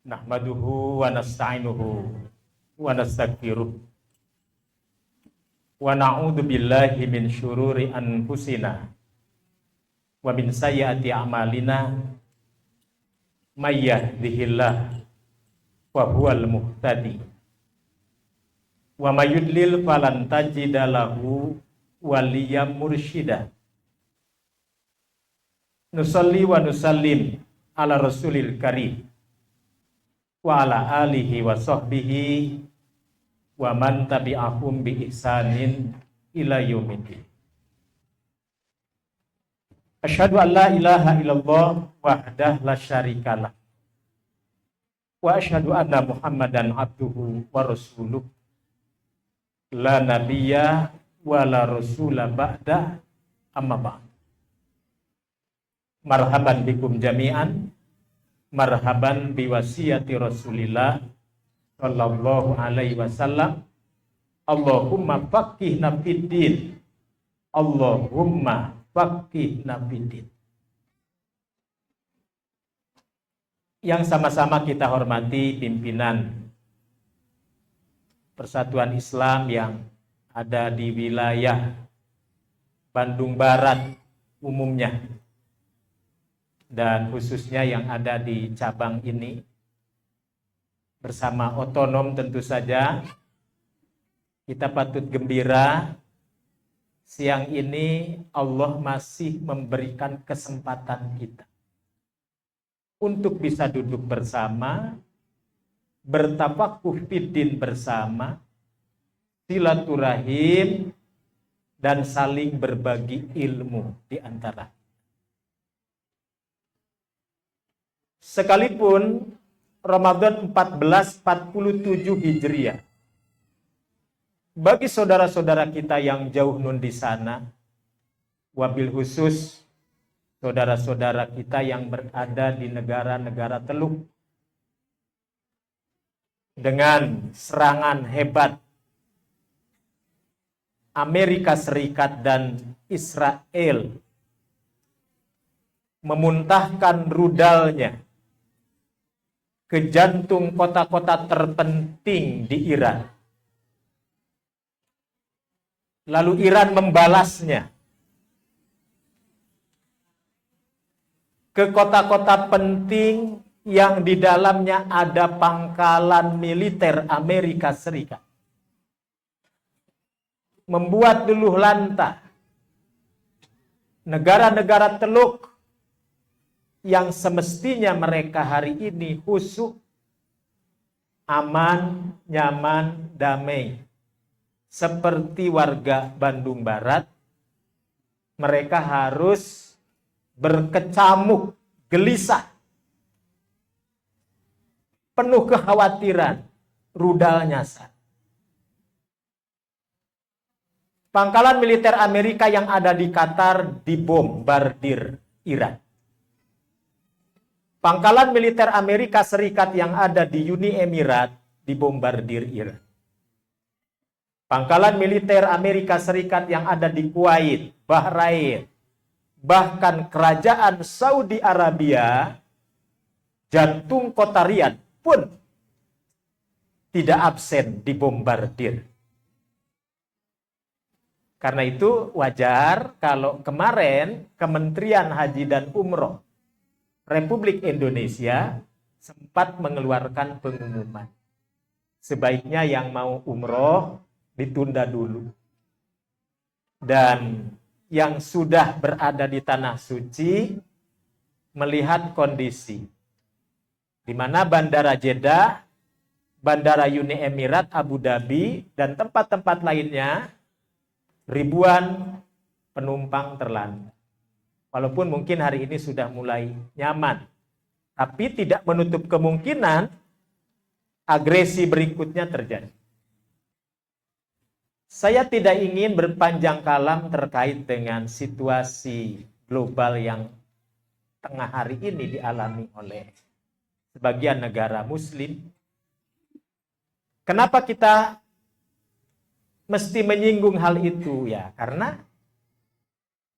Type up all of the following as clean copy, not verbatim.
Nahmaduhu wa nasta'inuhu wa nastaghfiruh wa na'udzu billahi min syururi anfusina wa min sayyiati a'malina may yahdihillahu wa huwal muhtadi wa may yudlil falan tajida lahu waliyyan mursyida. Nusalli wa nusallim ala rasulil karim wa ala alihi wa sahbihi wa man tabi'ahum bi ihsanin ila yaumiddin. Asyhadu an la ilaha illallah wahdahu la syarikalah wa asyhadu anna Muhammadan abduhu wa rasuluh la nabiyya wa la rasula ba'da amma ba'd. Marhaban bikum jami'an, marhaban biwasiyati Rasulillah sallallahu alaihi wasallam. Allahumma faqihna fiddin, Allahumma faqihna fiddin. Yang sama-sama kita hormati pimpinan Persatuan Islam yang ada di wilayah Bandung Barat umumnya, dan khususnya yang ada di cabang ini, bersama otonom tentu saja. Kita patut gembira siang ini Allah masih memberikan kesempatan kita untuk bisa duduk bersama, bertafakuh fiddin bersama, silaturahim, dan saling berbagi ilmu di antara. Sekalipun Ramadan 1447 Hijriah, bagi saudara-saudara kita yang jauh nun di sana, wabil khusus saudara-saudara kita yang berada di negara-negara Teluk, dengan serangan hebat Amerika Serikat dan Israel memuntahkan rudalnya ke jantung kota-kota terpenting di Iran. Lalu Iran membalasnya ke kota-kota penting yang di dalamnya ada pangkalan militer Amerika Serikat. Membuat luluh lantah negara-negara Teluk yang semestinya mereka hari ini khusyuk, aman, nyaman, damai. Seperti warga Bandung Barat, mereka harus berkecamuk, gelisah, penuh kekhawatiran, rudal nyasar. Pangkalan militer Amerika yang ada di Qatar dibombardir Iran. Pangkalan militer Amerika Serikat yang ada di Uni Emirat dibombardir Iran. Pangkalan militer Amerika Serikat yang ada di Kuwait, Bahrain, bahkan kerajaan Saudi Arabia, jantung kota Riyadh pun tidak absen dibombardir. Karena itu wajar kalau kemarin Kementerian Haji dan Umroh Republik Indonesia sempat mengeluarkan pengumuman. Sebaiknya yang mau umroh ditunda dulu. Dan yang sudah berada di Tanah Suci melihat kondisi di mana Bandara Jeddah, Bandara Uni Emirat Abu Dhabi, dan tempat-tempat lainnya ribuan penumpang terlantar. Walaupun mungkin hari ini sudah mulai nyaman, tapi tidak menutup kemungkinan agresi berikutnya terjadi. Saya tidak ingin berpanjang kalam terkait dengan situasi global yang tengah hari ini dialami oleh sebagian negara Muslim. Kenapa kita mesti menyinggung hal itu? Ya, karena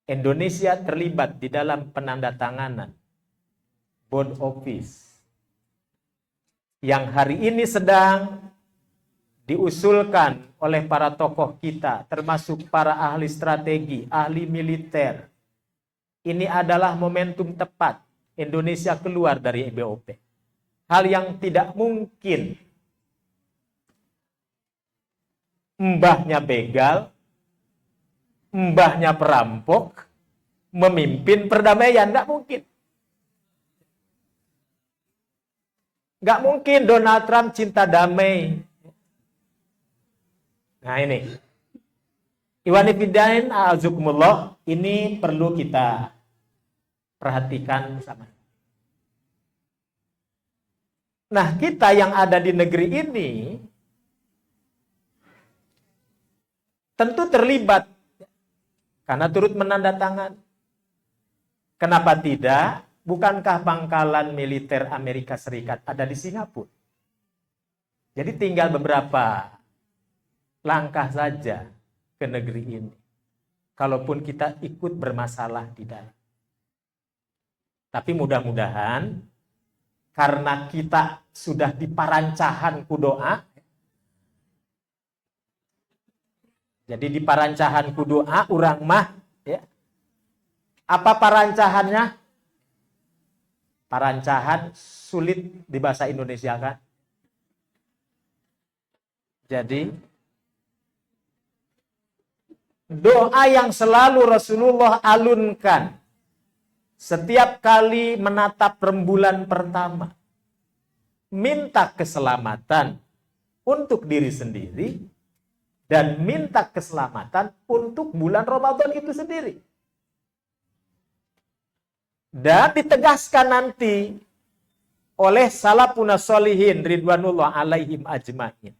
Indonesia terlibat di dalam penandatanganan Bond Office yang hari ini sedang diusulkan oleh para tokoh kita, termasuk para ahli strategi, ahli militer. Ini adalah momentum tepat Indonesia keluar dari BOP. Hal yang tidak mungkin mbahnya begal, mbahnya perampok, memimpin perdamaian. Nggak mungkin. Nggak mungkin Donald Trump cinta damai. Nah ini. Iwanifidain a'azukumullah, ini perlu kita perhatikan sama. Nah, kita yang ada di negeri ini tentu terlibat karena turut menandatangani. Kenapa tidak? Bukankah pangkalan militer Amerika Serikat ada di Singapura? Jadi tinggal beberapa langkah saja ke negeri ini. Kalaupun kita ikut bermasalah di dalam. Tapi mudah-mudahan karena kita sudah di parancahan ku doa. Jadi di parancahan ku doa urang mah ya. Apa parancahannya? Parancahan sulit di bahasa Indonesia kan? Jadi doa yang selalu Rasulullah alunkan setiap kali menatap rembulan pertama. Minta keselamatan untuk diri sendiri dan minta keselamatan untuk bulan Ramadan itu sendiri. Dan ditegaskan nanti oleh salafun sholihin ridwanullah alaihim ajmain.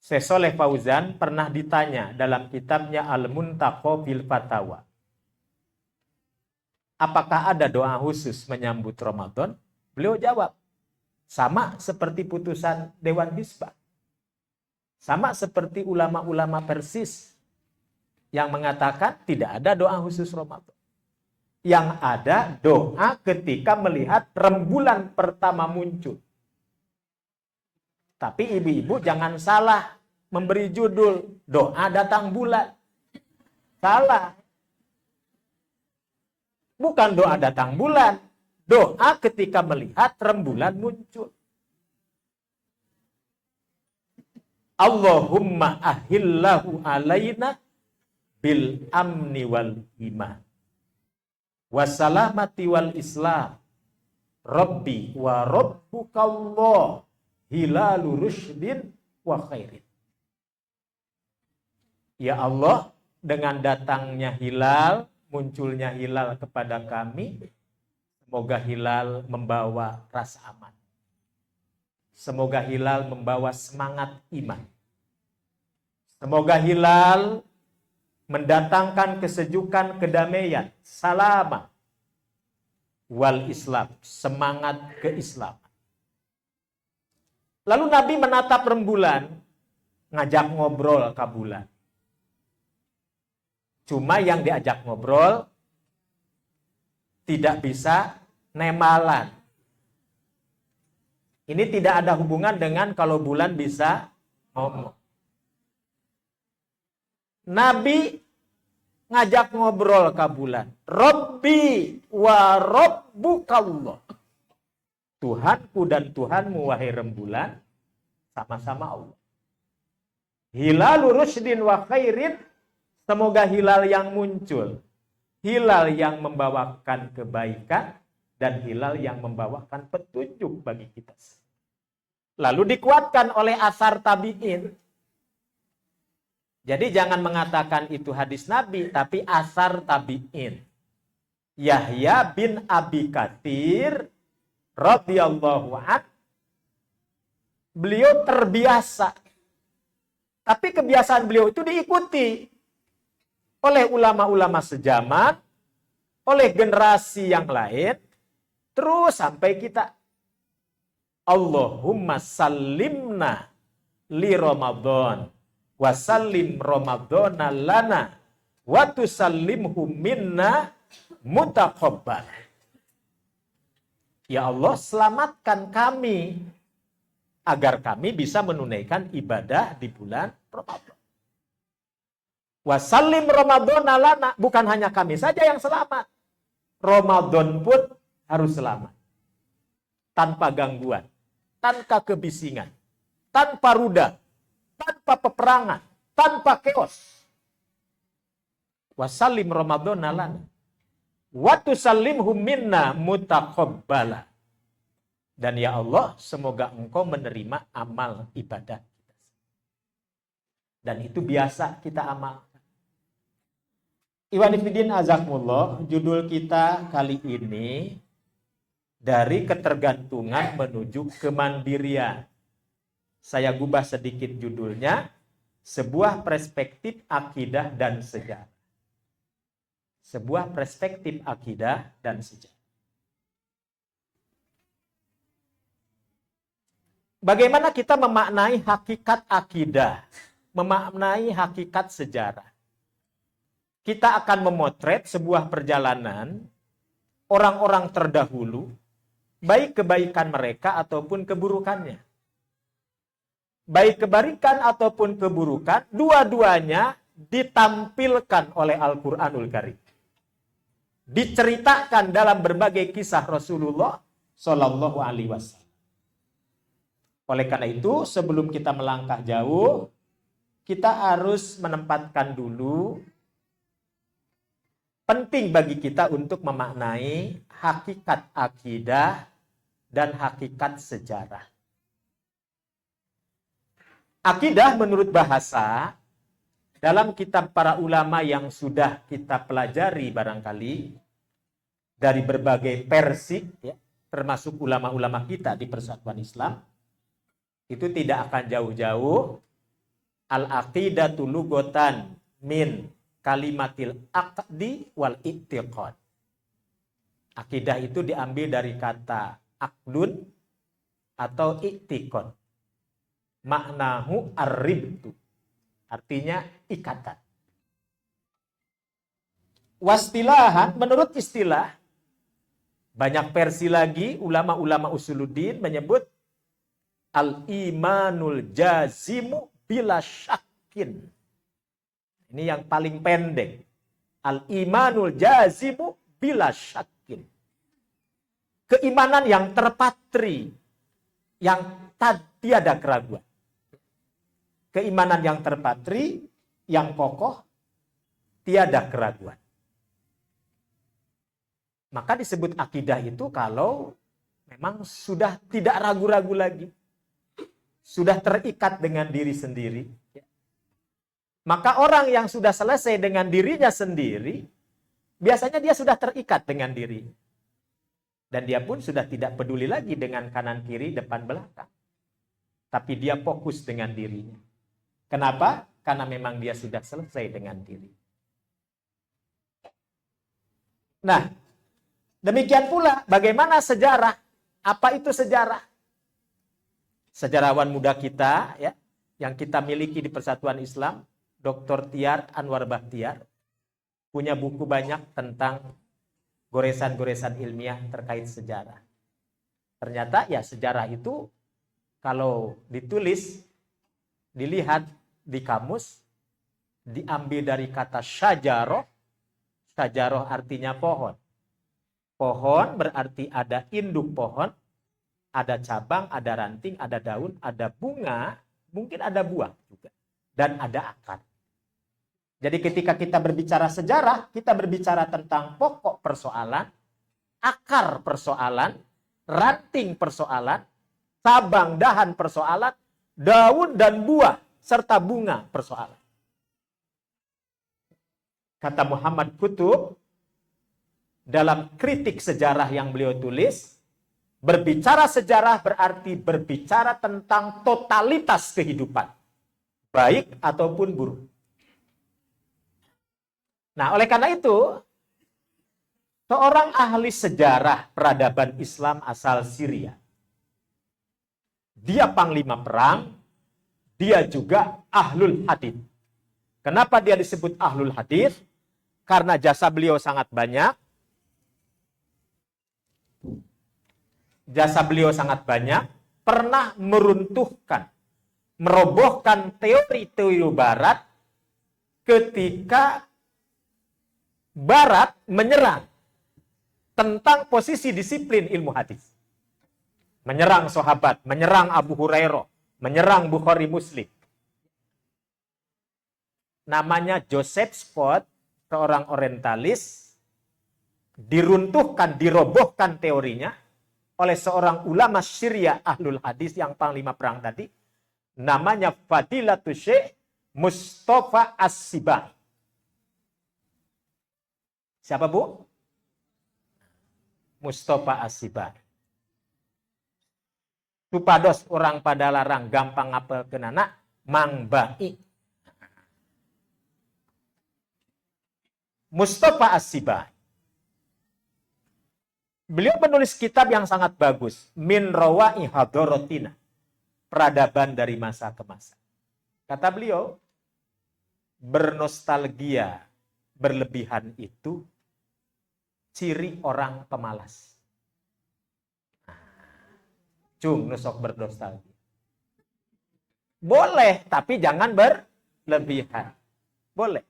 Syekh Shalih Fauzan pernah ditanya dalam kitabnya Al-Muntaqo fil Fatawa. Apakah ada doa khusus menyambut Ramadan? Beliau jawab, sama seperti putusan Dewan Hisbah. Sama seperti ulama-ulama Persis yang mengatakan tidak ada doa khusus Ramadan. Yang ada doa ketika melihat rembulan pertama muncul. Tapi ibu-ibu jangan salah memberi judul doa datang bulan. Salah. Bukan doa datang bulan. Doa ketika melihat rembulan muncul. Allahumma ahillahu alaina bil amni wal iman. Wassalamati wal islam. Rabbi wa rabbukallah. Hilalu rushdin wa khairin. Ya Allah, dengan datangnya hilal, munculnya hilal kepada kami, semoga hilal membawa rasa aman. Semoga hilal membawa semangat iman. Semoga hilal mendatangkan kesejukan, kedamaian, salama, wal Islam, semangat keislaman. Lalu Nabi menatap rembulan, ngajak ngobrol ke bulan. Cuma yang diajak ngobrol tidak bisa nemalan. Ini tidak ada hubungan dengan kalau bulan bisa ngomong. Nabi ngajak ngobrol ke bulan. Rabbi wa rabbukallah. Tuhanku dan Tuhanmu wahai rembulan, sama-sama Allah. Hilalu rusydin wa khairin, semoga hilal yang muncul, hilal yang membawakan kebaikan, dan hilal yang membawakan petunjuk bagi kita. Lalu dikuatkan oleh asar tabi'in. Jadi jangan mengatakan itu hadis Nabi, tapi asar tabi'in. Yahya bin Abi Katsir radhiyallahu an, beliau terbiasa. Tapi kebiasaan beliau itu diikuti oleh ulama-ulama sejaman, oleh generasi yang lain, terus sampai kita. Allahumma sallimna li Ramadan, wa sallim Ramadana lana, wa tusallimhu minna mutaqabbal. Ya Allah, selamatkan kami agar kami bisa menunaikan ibadah di bulan Ramadan. Wasallim Ramadan lana, bukan hanya kami saja yang selamat. Ramadan pun harus selamat. Tanpa gangguan, tanpa kebisingan, tanpa rudal, tanpa peperangan, tanpa keos. Wasallim Ramadan lana. Wa tusallimhum minna mutaqabbala. Dan ya Allah, semoga Engkau menerima amal ibadah kita. Dan itu biasa kita amalkan. Iwanifidin azakumullah, judul kita kali ini dari ketergantungan menuju kemandirian. Saya gubah sedikit judulnya, sebuah perspektif akidah dan sejarah. Sebuah perspektif akidah dan sejarah. Bagaimana kita memaknai hakikat akidah, memaknai hakikat sejarah? Kita akan memotret sebuah perjalanan orang-orang terdahulu, baik kebaikan mereka ataupun keburukannya. Baik kebaikan ataupun keburukan, dua-duanya ditampilkan oleh Al-Quranul Karim. Diceritakan dalam berbagai kisah Rasulullah Shallallahu Alaihi Wasallam. Oleh karena itu, sebelum kita melangkah jauh, kita harus menempatkan dulu, penting bagi kita untuk memaknai hakikat akidah dan hakikat sejarah. Akidah menurut bahasa, dalam kitab para ulama yang sudah kita pelajari barangkali, dari berbagai versi, ya, termasuk ulama-ulama kita di Persatuan Islam, itu tidak akan jauh-jauh. Al-aqidatu lugotan min kalimatil aqdi wal i'tiqad. Akidah itu diambil dari kata aqdun atau i'tiqad. Maknahu ar-ribtu. Artinya ikatan. Wastilahan, menurut istilah, banyak versi lagi, ulama-ulama usuluddin menyebut al-imanul jazimu bila syakin. Ini yang paling pendek. Al-imanul jazimu bila syakin. Keimanan yang terpatri, yang tiada keraguan. Keimanan yang terpatri, yang kokoh, tiada keraguan. Maka disebut akidah itu kalau memang sudah tidak ragu-ragu lagi. Sudah terikat dengan diri sendiri. Maka orang yang sudah selesai dengan dirinya sendiri, biasanya dia sudah terikat dengan diri. Dan dia pun sudah tidak peduli lagi dengan kanan kiri, depan belakang. Tapi dia fokus dengan dirinya. Kenapa? Karena memang dia sudah selesai dengan diri. Nah, demikian pula bagaimana sejarah? Apa itu sejarah? Sejarawan muda kita, ya, yang kita miliki di Persatuan Islam, Dr. Tiar Anwar Bahtiar, punya buku banyak tentang goresan-goresan ilmiah terkait sejarah. Ternyata ya sejarah itu kalau ditulis, dilihat di kamus, diambil dari kata syajaroh. Syajaroh artinya pohon. Pohon berarti ada induk pohon, ada cabang, ada ranting, ada daun, ada bunga, mungkin ada buah juga. Dan ada akar. Jadi ketika kita berbicara sejarah, kita berbicara tentang pokok persoalan, akar persoalan, ranting persoalan, cabang dahan persoalan, daun dan buah, serta bunga persoalan. Kata Muhammad Qutb, dalam kritik sejarah yang beliau tulis, berbicara sejarah berarti berbicara tentang totalitas kehidupan, baik ataupun buruk. Nah, oleh karena itu, seorang ahli sejarah peradaban Islam asal Syria, dia panglima perang, dia juga ahlul hadis. Kenapa dia disebut ahlul hadis? Karena jasa beliau sangat banyak. jasa beliau sangat banyak, pernah meruntuhkan, merobohkan teori-teori Barat ketika Barat menyerang tentang posisi disiplin ilmu hadis. Menyerang sahabat, menyerang Abu Hurairah, menyerang Bukhari Muslim. Namanya Joseph Spot, seorang orientalis, diruntuhkan, dirobohkan teorinya oleh seorang ulama Syria ahlul hadis yang panglima perang tadi, namanya Fadilatul Syekh Mustafa As-Sibah. Siapa, Bu? Mustafa As-Sibah. Supados orang pada larang gampang apel kenana mangbai. Mustafa As-Sibah. Beliau menulis kitab yang sangat bagus, Min Rawa'i Hadaratina, peradaban dari masa ke masa. Kata beliau, bernostalgia berlebihan itu ciri orang pemalas. Cung nusok bernostalgia. Boleh, tapi jangan berlebihan. Boleh.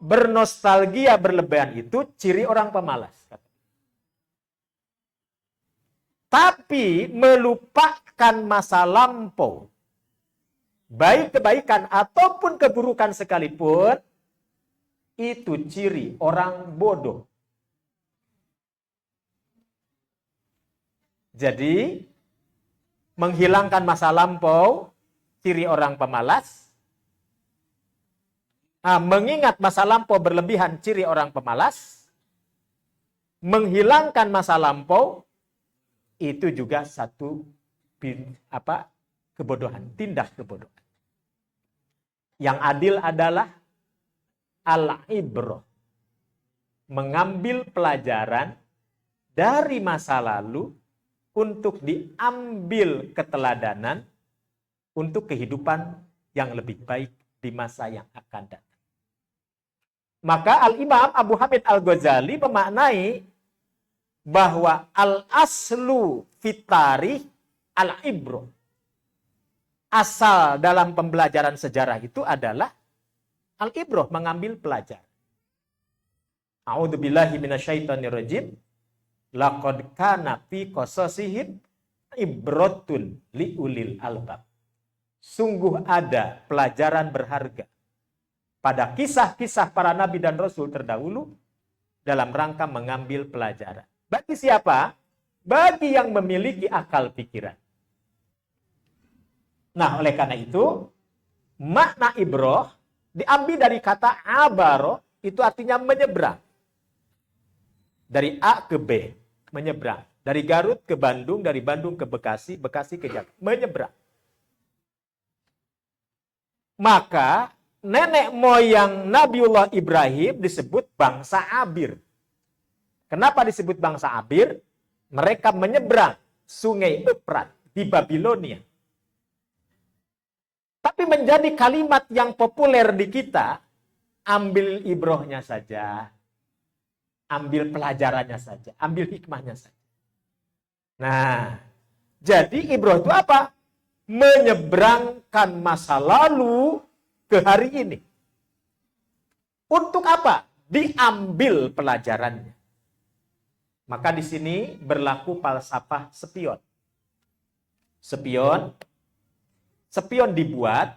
Bernostalgia berlebihan itu ciri orang pemalas. Tapi melupakan masa lampau, baik kebaikan ataupun keburukan sekalipun, itu ciri orang bodoh. Jadi, menghilangkan masa lampau, ciri orang pemalas. Mengingat masa lampau berlebihan, ciri orang pemalas. Menghilangkan masa lampau, itu juga satu kebodohan, tindak kebodohan. Yang adil adalah al-ibrah, mengambil pelajaran dari masa lalu untuk diambil keteladanan untuk kehidupan yang lebih baik di masa yang akan datang. Maka Al-Imam Abu Hamid Al-Ghazali memaknai bahwa al-aslu fitari al-ibrah. Asal dalam pembelajaran sejarah itu adalah al-ibrah, mengambil pelajaran. A'udzubillahi minasyaitonirrajim. Laqad kana fi qasasihim ibratun liulil albab. Sungguh ada pelajaran berharga pada kisah-kisah para nabi dan rasul terdahulu dalam rangka mengambil pelajaran. Bagi siapa? Bagi yang memiliki akal pikiran. Nah, oleh karena itu, makna ibrah diambil dari kata abaro, itu artinya menyeberang. Dari A ke B, menyeberang. Dari Garut ke Bandung, dari Bandung ke Bekasi, Bekasi ke Jakarta, menyeberang. Maka, nenek moyang Nabiullah Ibrahim disebut bangsa Abir. Kenapa disebut bangsa Abir? Mereka menyeberang sungai Efrat di Babilonia. Tapi menjadi kalimat yang populer di kita, ambil ibrahnya saja, ambil pelajarannya saja, ambil hikmahnya saja. Nah, jadi ibrah itu apa? Menyeberangkan masa lalu ke hari ini. Untuk apa? Diambil pelajarannya. Maka di sini berlaku falsafah spion. Spion dibuat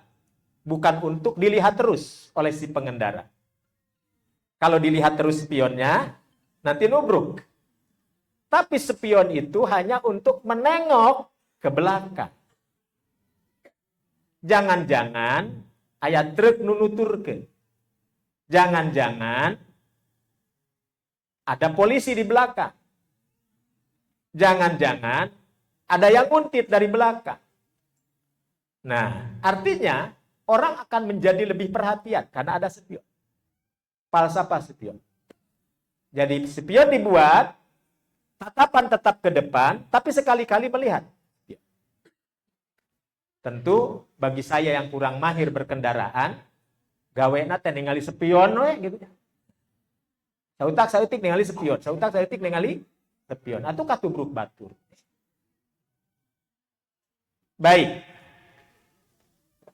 bukan untuk dilihat terus oleh si pengendara. Kalau dilihat terus spionnya, nanti nubruk. Tapi spion itu hanya untuk menengok ke belakang. Jangan-jangan ayat truk nunuturkeun. Jangan-jangan ada polisi di belakang. Jangan-jangan ada yang nguntit dari belakang. Nah, artinya orang akan menjadi lebih perhatian karena ada spion. Falsafah spion. Jadi spion dibuat, tatapan tetap ke depan, tapi sekali-kali melihat. Tentu bagi saya yang kurang mahir berkendaraan, gawena teh ningali spion we gitu. Sautak sautik ningali spion, sautak sautik ningali Sepion atau katubruk batur. Baik.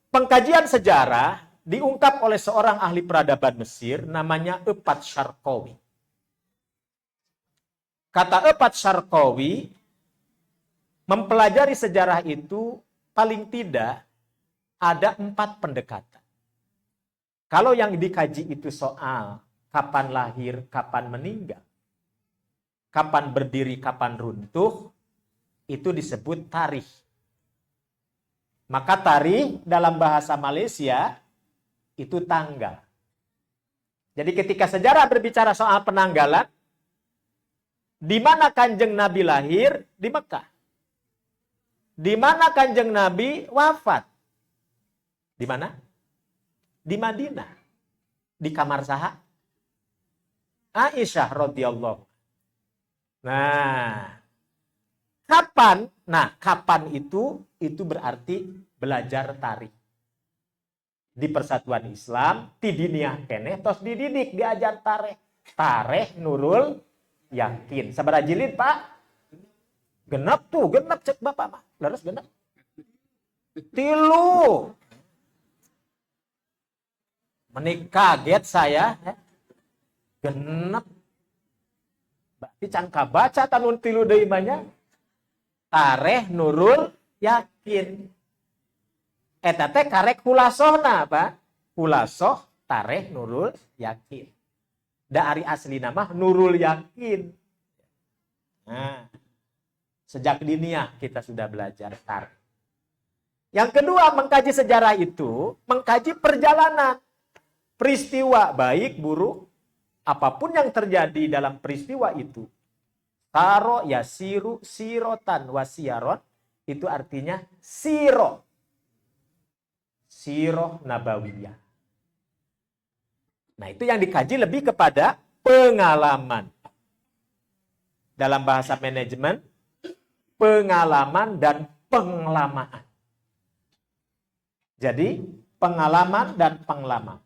Pengkajian sejarah diungkap oleh seorang ahli peradaban Mesir namanya Epat Syarqawi. Kata Epat Syarqawi, mempelajari sejarah itu paling tidak ada 4 pendekatan. Kalau yang dikaji itu soal kapan lahir, kapan meninggal, kapan berdiri, kapan runtuh, itu disebut tarikh. Maka tarikh dalam bahasa Malaysia itu tanggal. Jadi ketika sejarah berbicara soal penanggalan, di mana Kanjeng Nabi lahir? Di Mekah. Di mana Kanjeng Nabi wafat? Di mana? Di Madinah. Di kamar saha? Aisyah radhiyallahu. Nah, kapan? Nah, kapan itu berarti belajar tarikh. Di persatuan Islam, tidiniah keneh, tos dididik, diajar tarikh. Tarikh Nurul Yakin. Sabaraha jilid, Pak? Genep tuh, genep cek Bapak mah. Leres genep. 3. Menik kaget saya, genep. Berarti cangka baca tanun 3 deui imanya. Tarikh Nurul Yakin. Eta teh karek hulasohna, Pak. Hulasoh tarikh Nurul Yakin. Da ari asli nama Nurul Yakin. Nah, sejak diniah kita sudah belajar tarikh. Yang kedua, mengkaji sejarah itu, mengkaji perjalanan. Peristiwa baik, buruk, apapun yang terjadi dalam peristiwa itu. Taro, yasiru, sirotan, wasiyaron, itu artinya siro. Siroh nabawiyah. Nah, itu yang dikaji lebih kepada pengalaman. Dalam bahasa manajemen, pengalaman dan penglamaan. Jadi, pengalaman dan penglamaan.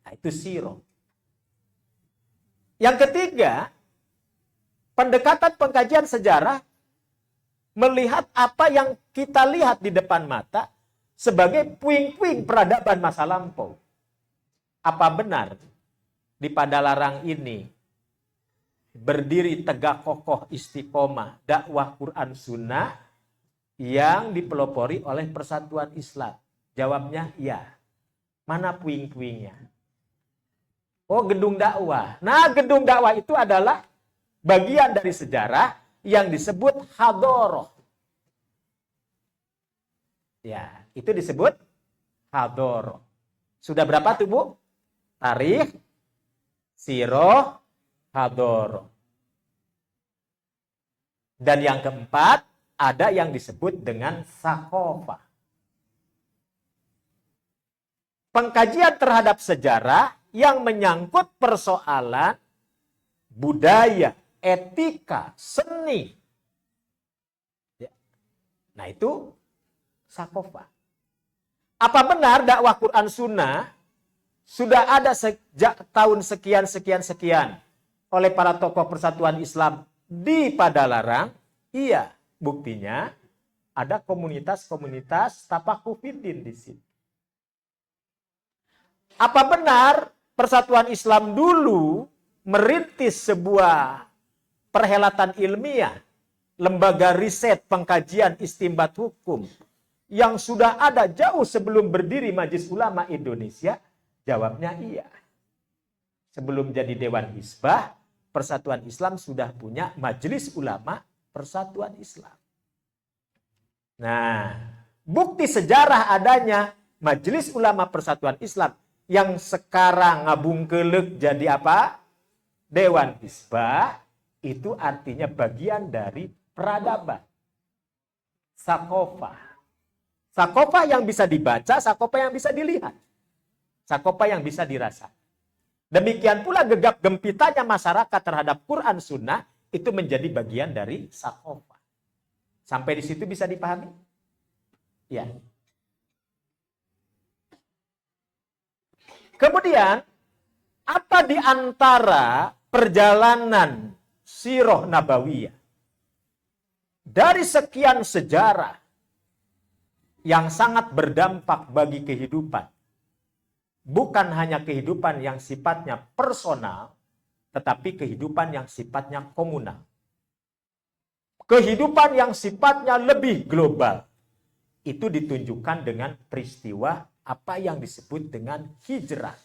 Nah, itu siro. Yang ketiga, pendekatan pengkajian sejarah melihat apa yang kita lihat di depan mata sebagai puing-puing peradaban masa lampau. Apa benar di Padalarang ini berdiri tegak kokoh istiqomah dakwah Quran Sunnah yang dipelopori oleh Persatuan Islam? Jawabnya ya. Mana puing-puingnya? Oh, gedung dakwah. Nah, gedung dakwah itu adalah bagian dari sejarah yang disebut hadoroh. Ya, itu disebut hadoroh. Sudah berapa tuh, Bu? Tarikh, siroh, hadoroh. Dan yang keempat, ada yang disebut dengan sakofah. Pengkajian terhadap sejarah yang menyangkut persoalan budaya, etika, seni. Nah, itu sakofah. Apa benar dakwah Quran Sunnah sudah ada sejak tahun sekian oleh para tokoh Persatuan Islam di Padalarang? Iya, buktinya ada komunitas-komunitas tafakuh fiddin di sini. Apa benar Persatuan Islam dulu merintis sebuah perhelatan ilmiah, lembaga riset pengkajian istimbat hukum yang sudah ada jauh sebelum berdiri Majelis Ulama Indonesia? Jawabnya iya. Sebelum jadi Dewan Hizbah, Persatuan Islam sudah punya Majelis Ulama Persatuan Islam. Nah, bukti sejarah adanya Majelis Ulama Persatuan Islam yang sekarang ngabungkelek jadi apa? Dewan Hizbah, itu artinya bagian dari peradaban. Sakofah. Sakofah yang bisa dibaca, sakofah yang bisa dilihat. Sakofah yang bisa dirasa. Demikian pula gegap gempitanya masyarakat terhadap Quran Sunnah itu menjadi bagian dari sakofah. Sampai di situ bisa dipahami? Ya. Kemudian, apa di antara perjalanan sirah nabawiyah. Dari sekian sejarah yang sangat berdampak bagi kehidupan. Bukan hanya kehidupan yang sifatnya personal, tetapi kehidupan yang sifatnya komunal. Kehidupan yang sifatnya lebih global. Itu ditunjukkan dengan peristiwa apa yang disebut dengan hijrah.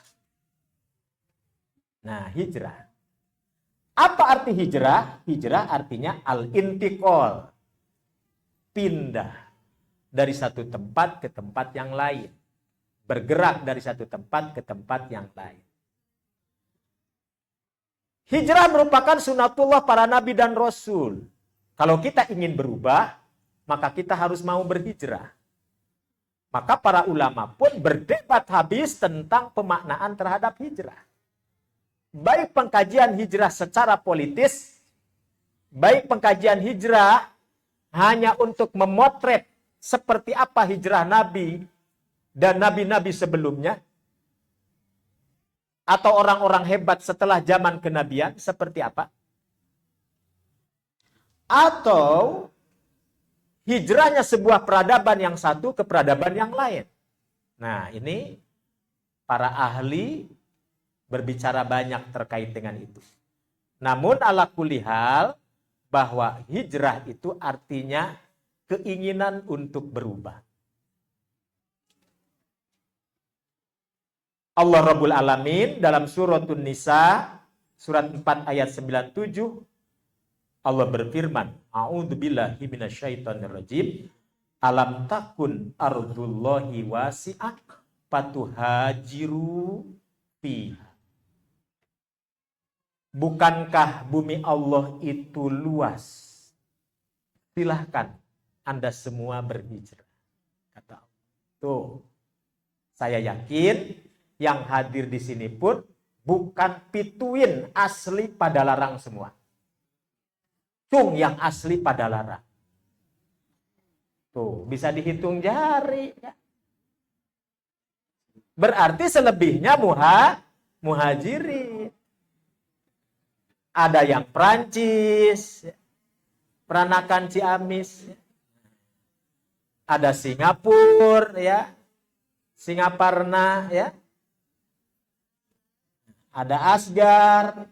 Nah, hijrah. Apa arti hijrah? Hijrah artinya al-intiqal. Pindah dari satu tempat ke tempat yang lain. Bergerak dari satu tempat ke tempat yang lain. Hijrah merupakan sunatullah para nabi dan rasul. Kalau kita ingin berubah, maka kita harus mau berhijrah. Maka para ulama pun berdebat habis tentang pemaknaan terhadap hijrah. Baik pengkajian hijrah secara politis, baik pengkajian hijrah hanya untuk memotret seperti apa hijrah Nabi dan nabi-nabi sebelumnya, atau orang-orang hebat setelah zaman kenabian, seperti apa? Atau hijrahnya sebuah peradaban yang satu ke peradaban yang lain. Nah, ini para ahli berbicara banyak terkait dengan itu. Namun ala kulli hal, bahwa hijrah itu artinya keinginan untuk berubah. Allah Rabbul Alamin dalam suratun Nisa, surat 4 ayat 97, Allah berfirman, A'udzubillahi minasyaitonirrajim. Alam takun ardullahi wasi'ah fatuhajiru fiha. Bukankah bumi Allah itu luas? Silahkan Anda semua berhijrah. Kata Allah. Tuh, saya yakin yang hadir di sini pun bukan pituin asli pada larang semua. Cung yang asli pada larang. Tuh, bisa dihitung jari. Ya. Berarti selebihnya muhajirin. Ada yang Prancis, Peranakan Ciamis, ada Singapura, ya, Singaparna, ya, ada Asgar,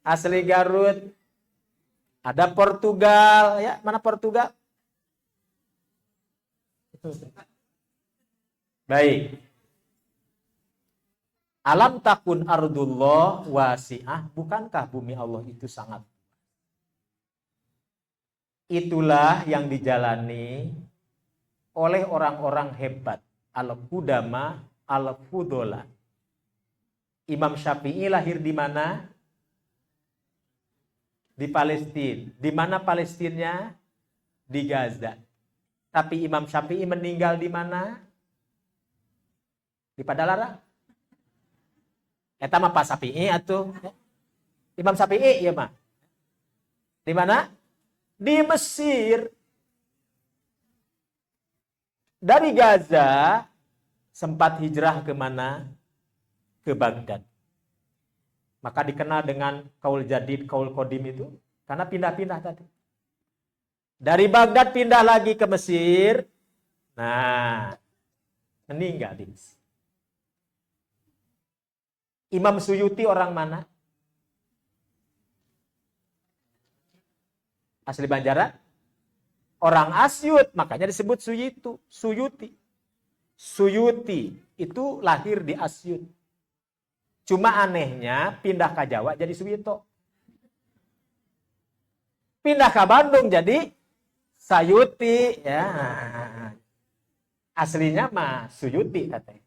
asli Garut, ada Portugal, ya, mana Portugal? Baik. Alam takun ardullah wasi'ah, bukankah bumi Allah itu sangat? Itulah yang dijalani oleh orang-orang hebat, al-qudama, al-fudola. Imam Syafi'i lahir di mana? Di Palestina. Di mana Palestinanya? Di Gaza. Tapi Imam Syafi'i meninggal di mana? Di Padalarang. Eta mah Pak Syafi'i atuh. Imam Syafi'i ya mah. Di mana? Di Mesir. Dari Gaza sempat hijrah ke mana? Ke Baghdad. Maka dikenal dengan kaul jadid, kaul kodim itu karena pindah-pindah tadi. Dari Baghdad pindah lagi ke Mesir. Nah, meninggal di Mesir. Imam Suyuti orang mana? Asli Banjaran? Orang Asyut, makanya disebut Suyuti. Suyuti itu lahir di Asyut. Cuma anehnya pindah ke Jawa jadi Suyito. Pindah ke Bandung jadi Sayuti. Ya. Aslinya mah Suyuti katanya.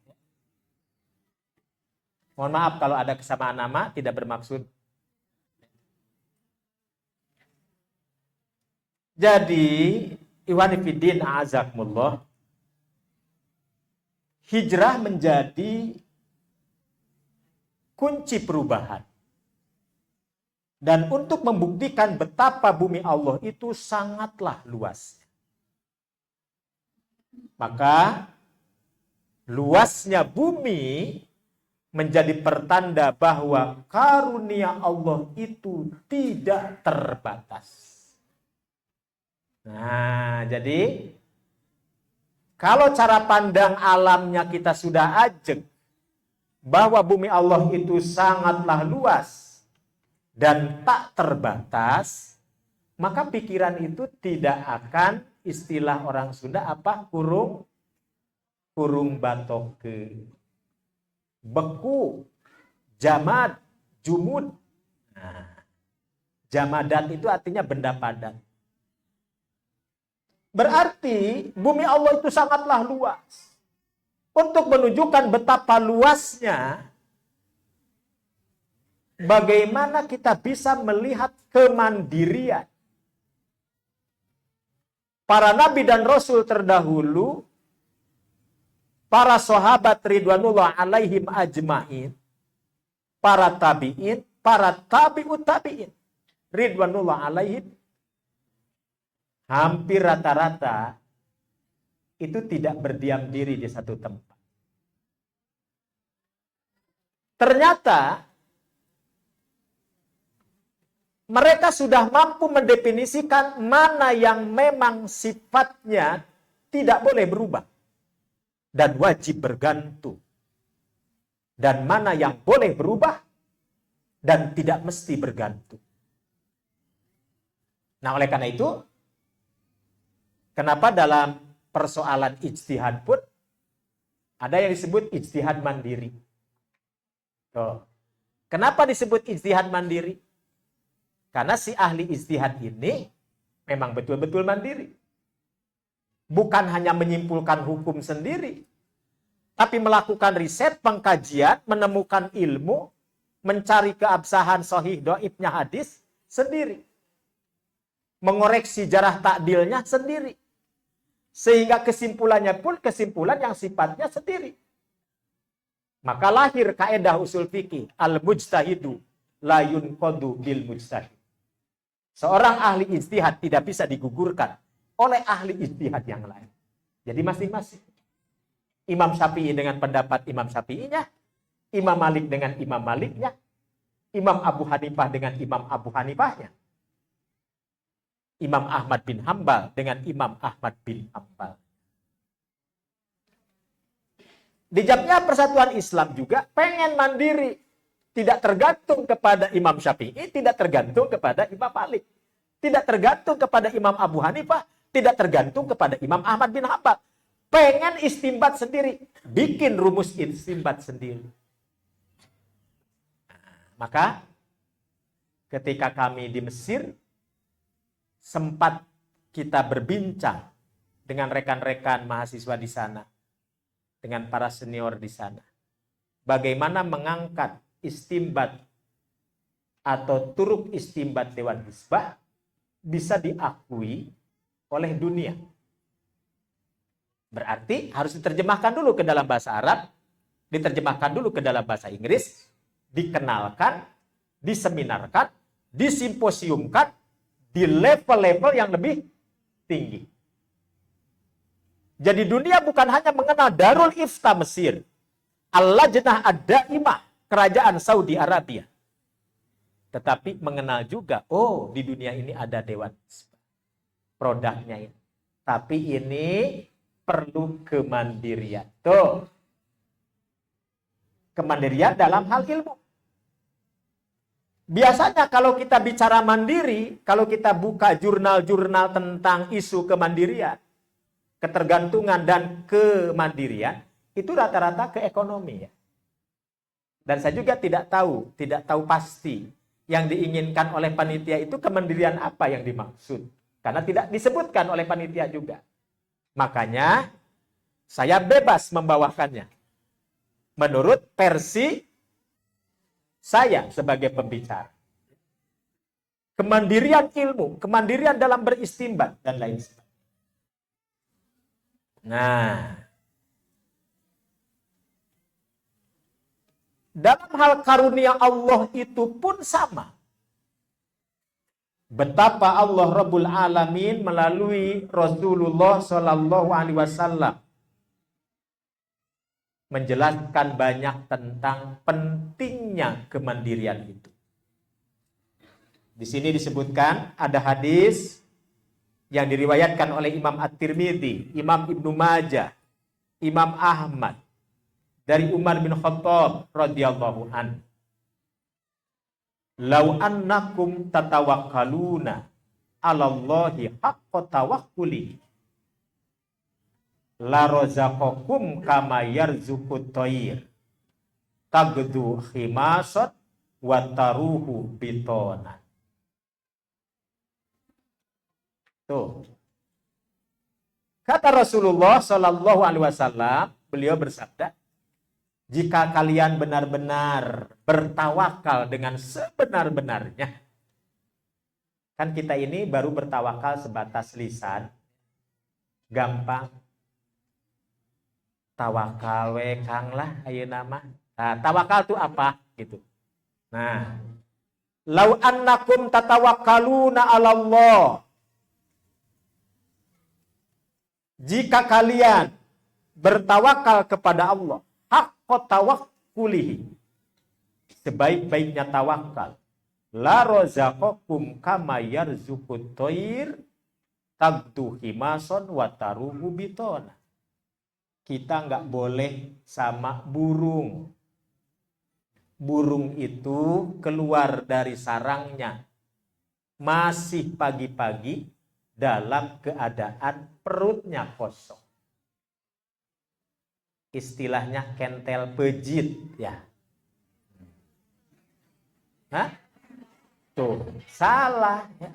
Mohon maaf kalau ada kesamaan nama, tidak bermaksud. Jadi, Iwanifidin a'azakumullah, hijrah menjadi kunci perubahan. Dan untuk membuktikan betapa bumi Allah itu sangatlah luas. Maka, luasnya bumi menjadi pertanda bahwa karunia Allah itu tidak terbatas. Nah, jadi kalau cara pandang alamnya kita sudah ajeg, bahwa bumi Allah itu sangatlah luas dan tak terbatas, maka pikiran itu tidak akan, istilah orang Sunda apa? Kurung batok ke beku, jamad, jumud. Nah, jamadat itu artinya benda padat. Berarti bumi Allah itu sangatlah luas. Untuk menunjukkan betapa luasnya, bagaimana kita bisa melihat kemandirian para nabi dan rasul terdahulu, para sahabat ridwanullah alaihim ajmain, para tabi'in, para tabi'ut tabi'in, ridwanullah alaihim, hampir rata-rata itu tidak berdiam diri di satu tempat. Ternyata mereka sudah mampu mendefinisikan mana yang memang sifatnya tidak boleh berubah dan wajib bergantung, dan mana yang boleh berubah dan tidak mesti bergantung. Nah, oleh karena itu, kenapa dalam persoalan ijtihad pun ada yang disebut ijtihad mandiri. Tuh. Kenapa disebut ijtihad mandiri? Karena si ahli ijtihad ini memang betul-betul mandiri. Bukan hanya menyimpulkan hukum sendiri, tapi melakukan riset, pengkajian, menemukan ilmu, mencari keabsahan sahih dhaifnya hadis sendiri. Mengoreksi jarah takdilnya sendiri. Sehingga kesimpulannya pun kesimpulan yang sifatnya sendiri. Maka lahir kaedah usul fikih, al-mujtahidu la yunqadu bil mujtahid. Seorang ahli ijtihad tidak bisa digugurkan oleh ahli ijtihad yang lain. Jadi masing-masing. Imam Syafi'i dengan pendapat Imam Syafi'inya, Imam Malik dengan Imam Maliknya, Imam Abu Hanifah dengan Imam Abu Hanifahnya, Imam Ahmad bin Hambal dengan Imam Ahmad bin Hambal. Di Jamiah Persatuan Islam juga pengen mandiri. Tidak tergantung kepada Imam Syafi'i, tidak tergantung kepada Imam Malik. Tidak tergantung kepada Imam Abu Hanifah, tidak tergantung kepada Imam Ahmad bin Hambal. Pengen istimbat sendiri. Bikin rumus istimbat sendiri. Maka ketika kami di Mesir, sempat kita berbincang dengan rekan-rekan mahasiswa di sana, dengan para senior di sana. Bagaimana mengangkat istimbat atau turuk istimbat Dewan Hizbah bisa diakui oleh dunia. Berarti harus diterjemahkan dulu ke dalam bahasa Arab, diterjemahkan dulu ke dalam bahasa Inggris, dikenalkan, diseminarkan, disimposiumkan, di level-level yang lebih tinggi. Jadi dunia bukan hanya mengenal Darul Ifta Mesir, Al-Lajnah Ad-Daimah, kerajaan Saudi Arabia. Tetapi mengenal juga, oh di dunia ini ada Dewan Hizbah. Produknya ini. Tapi ini perlu kemandirian. Tuh. Kemandirian dalam hal ilmu. Biasanya kalau kita bicara mandiri, kalau kita buka jurnal-jurnal tentang isu kemandirian, ketergantungan dan kemandirian, itu rata-rata ke ekonomi ya. Dan saya juga tidak tahu pasti yang diinginkan oleh panitia itu kemandirian apa yang dimaksud. Karena tidak disebutkan oleh panitia juga. Makanya saya bebas membawakannya. Menurut versi saya sebagai pembicara. Kemandirian ilmu, kemandirian dalam beristimbat, dan lain sebagainya. Nah, dalam hal karunia Allah itu pun sama. Betapa Allah Rabbul Alamin melalui Rasulullah Shallallahu Alaihi Wasallam menjelaskan banyak tentang pentingnya kemandirian itu. Di sini disebutkan ada hadis yang diriwayatkan oleh Imam At-Tirmidzi, Imam Ibnu Majah, Imam Ahmad dari Umar bin Khattab radhiyallahu an. Lau annakum tatawakkaluna 'alallahi haqqa tawakkuli la razaqakum kama yarzuqut thair tagdu khimasat wa taruhu bitona. Tuh. Kata Rasulullah Shallallahu alaihi wasallam, beliau bersabda, jika kalian benar-benar bertawakal dengan sebenar-benarnya. Kan kita ini baru bertawakal sebatas lisan. Gampang. Tawakal we Kang lah ayeuna mah. Nah, tawakal itu apa gitu. Nah, lau annakum tatawakkaluna 'ala Allah. Jika kalian bertawakal kepada Allah, haqqa tawakkulihi, sebaik-baiknya tawakal, la razaqakum kama yarzuqut thair tagdu himason wa taruhu bitona. Kita nggak boleh sama burung. Burung itu keluar dari sarangnya masih pagi-pagi dalam keadaan perutnya kosong. Istilahnya kentel pejit ya. Hah? Tuh, salah ya.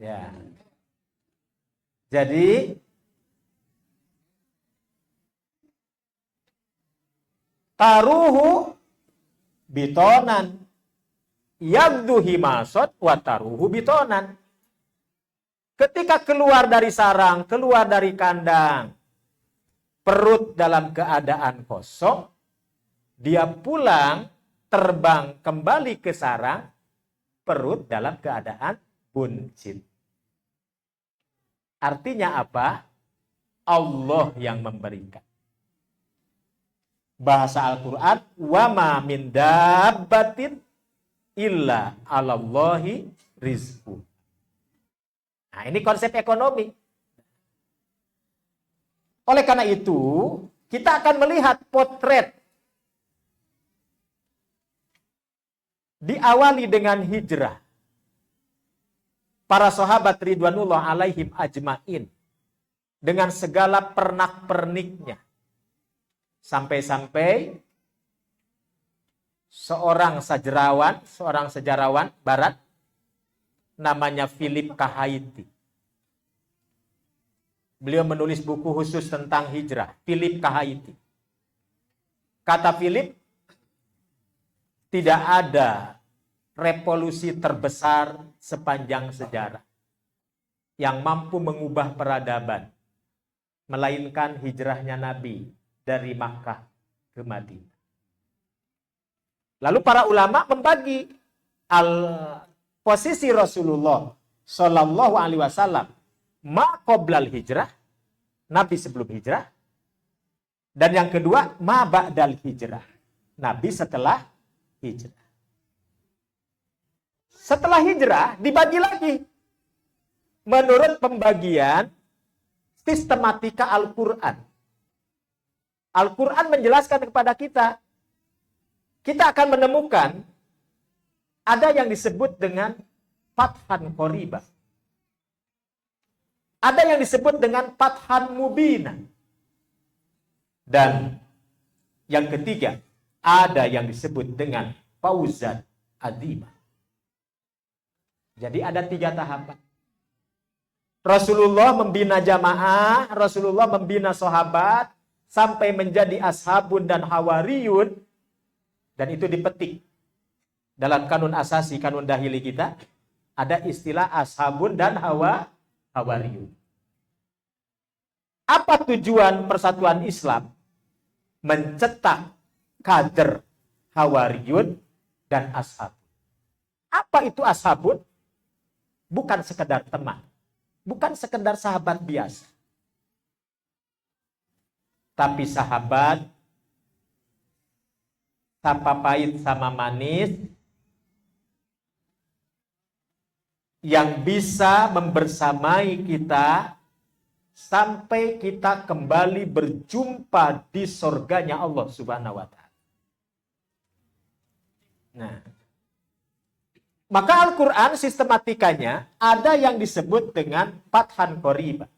Ya. Jadi taruhu bitonan yagdu himasot wa taruhu bitonan. Ketika keluar dari sarang, keluar dari kandang, perut dalam keadaan kosong, dia pulang terbang kembali ke sarang, perut dalam keadaan buncit. Artinya apa? Allah yang memberikan. Bahasa Al-Quran, wa ma min dabbatin illa 'alallahi rizqu. Nah, ini konsep ekonomi. Oleh karena itu, kita akan melihat potret diawali dengan hijrah para sahabat ridwanullah alaihim ajmain dengan segala pernak-perniknya. Sampai-sampai seorang sejarawan barat namanya Philip Kahaiti. Beliau menulis buku khusus tentang hijrah, Philip Kahaiti. Kata Philip, tidak ada revolusi terbesar sepanjang sejarah yang mampu mengubah peradaban, melainkan hijrahnya Nabi dari Makkah ke Madinah. Lalu para ulama membagi posisi Rasulullah Shallallahu alaihi wasallam ma qoblal hijrah, Nabi sebelum hijrah, dan yang kedua ma ba'dal hijrah, Nabi setelah hijrah. Setelah hijrah dibagi lagi menurut pembagian sistematika Al-Quran. Al-Quran menjelaskan kepada kita, kita akan menemukan ada yang disebut dengan fathan qoriba. Ada yang disebut dengan fathan mubina. Dan yang ketiga, ada yang disebut dengan fauzan azima. Jadi ada 3 tahapan. Rasulullah membina jamaah, Rasulullah membina sahabat, sampai menjadi ashabun dan hawariyun, dan itu dipetik dalam kanun asasi, kanun dahili kita, ada istilah ashabun dan hawariyun. Apa tujuan persatuan Islam? Mencetak kader hawariyun dan ashab. Apa itu ashabun? Bukan sekedar teman, bukan sekedar sahabat biasa. Tapi sahabat, apa pahit sama manis yang bisa membersamai kita sampai kita kembali berjumpa di surganya Allah Subhanahu wa Ta'ala. Nah, maka Al-Quran sistematikanya ada yang disebut dengan Fathan Qoriba.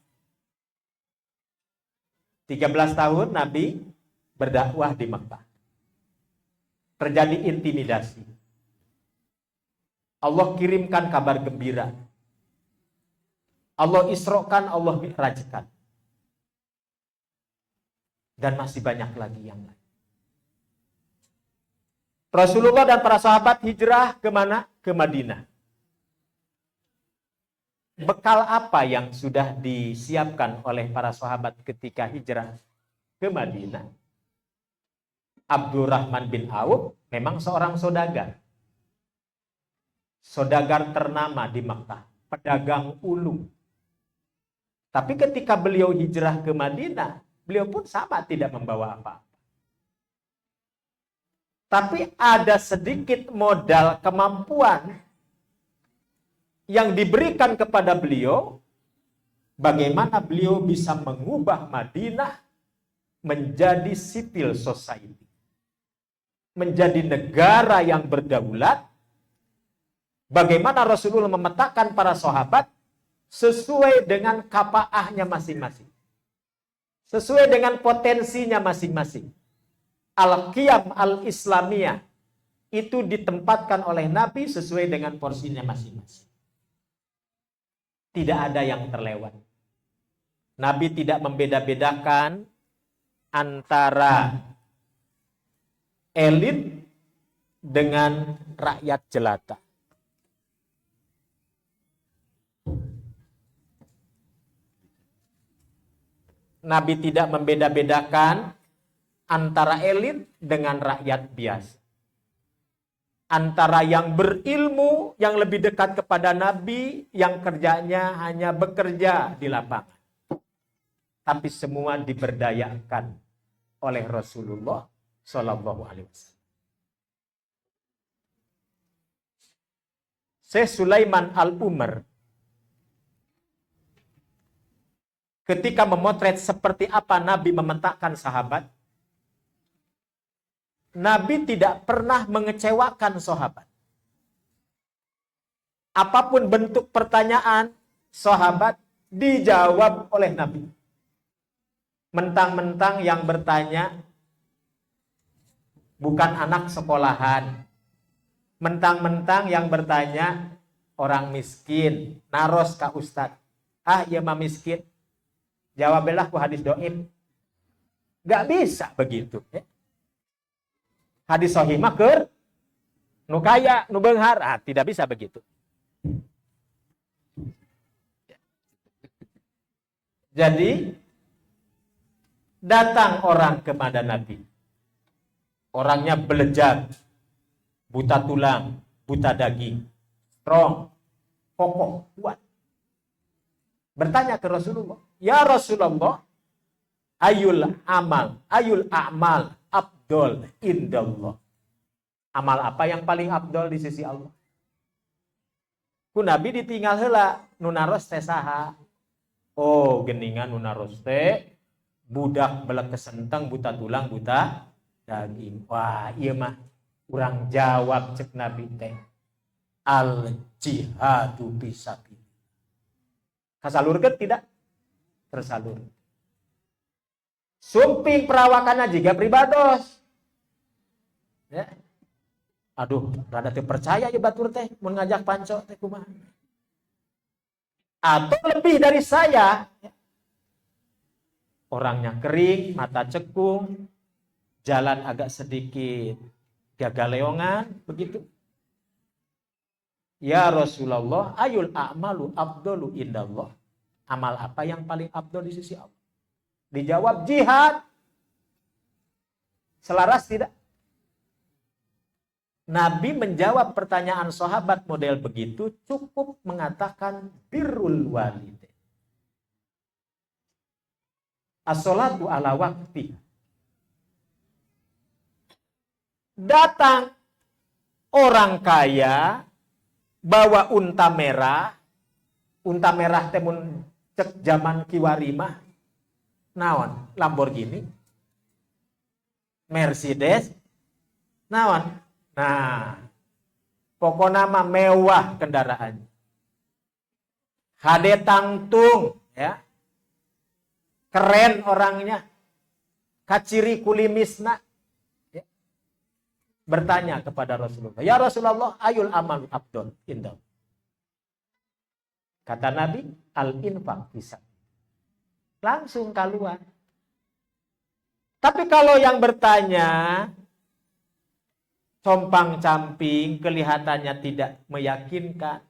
13 tahun Nabi berdakwah di Mekah. Terjadi intimidasi. Allah kirimkan kabar gembira. Allah isrokan, Allah mi'rajkan. Dan masih banyak lagi yang lain. Rasulullah dan para sahabat hijrah ke mana? Ke Madinah. Bekal apa yang sudah disiapkan oleh para sahabat ketika hijrah ke Madinah? Abdurrahman bin Auf memang seorang saudagar. Saudagar ternama di Makkah, pedagang ulu. Tapi ketika beliau hijrah ke Madinah, beliau pun sama tidak membawa apa-apa. Tapi ada sedikit modal kemampuan yang diberikan kepada beliau, bagaimana beliau bisa mengubah Madinah menjadi civil society. Menjadi negara yang berdaulat. Bagaimana Rasulullah memetakan para sahabat sesuai dengan kafaahnya masing-masing. Sesuai dengan potensinya masing-masing. Al-Qiyam al-Islamiyah itu ditempatkan oleh Nabi sesuai dengan porsinya masing-masing. Tidak ada yang terlewat. Nabi tidak membeda-bedakan antara elit dengan rakyat jelata. Nabi tidak membeda-bedakan antara elit dengan rakyat biasa. Antara yang berilmu, yang lebih dekat kepada Nabi, yang kerjanya hanya bekerja di lapangan. Tapi semua diberdayakan oleh Rasulullah Shallallahu Alaihi Wasallam. Syekh Sulaiman Al-Umar ketika memotret seperti apa Nabi memetakan sahabat, Nabi tidak pernah mengecewakan sahabat. Apapun bentuk pertanyaan sahabat dijawab oleh Nabi. Mentang-mentang yang bertanya bukan anak sekolahan. Mentang-mentang yang bertanya orang miskin, naros ka ustad. Ah, iya mah miskin. Jawabilah ku hadis doib. Gak bisa begitu. Ya. Hadis sahih mah keur nu kaya, nu beunghar, tidak bisa begitu. Jadi datang orang kepada Nabi. Orangnya belejat, buta tulang, buta daging, strong, kokoh, kuat. Bertanya ke Rasulullah, "Ya Rasulullah, ayul a'mal afdol indallah." Amal apa yang paling afdol di sisi Allah? Ku Nabi ditinggal heula, nu naros teh saha? Oh, geningan nu naros teh budak belek kesenteng, buta tulang, buta daging. Wah, ieu mah urang jawab cek Nabi teh. Al jihadu fisabilillah. Kasalurkeun tidak? Tersalur. Sumping perawakanna jiga pribados. Ya. Aduh, rada teu percaya ya batur teh mun ngajak panco teh kumaha. Atau lebih dari saya. Orangnya kering, mata cekung, jalan agak sedikit gagaleongan, begitu. Ya Rasulullah, ayul a'malu afdalu indallah. Amal apa yang paling afdal di sisi Allah? Dijawab jihad. Selaras tidak? Nabi menjawab pertanyaan sahabat model begitu cukup mengatakan birrul walidain. as-sholatu ala waqti. Datang orang kaya bawa unta merah temun cek zaman kiwari mah naon Lamborghini, Mercedes, naon. Nah, pokoknya mah mewah kendaraannya. Hade tangtung, ya. Keren orangnya. Kaciri kulimisna. Ya. Bertanya kepada Rasulullah, "Ya Rasulullah, ayul amal abdul indah?" Kata Nabi, al-infaq bisa. Langsung keluar. Tapi kalau yang bertanya compang-camping, kelihatannya tidak meyakinkan,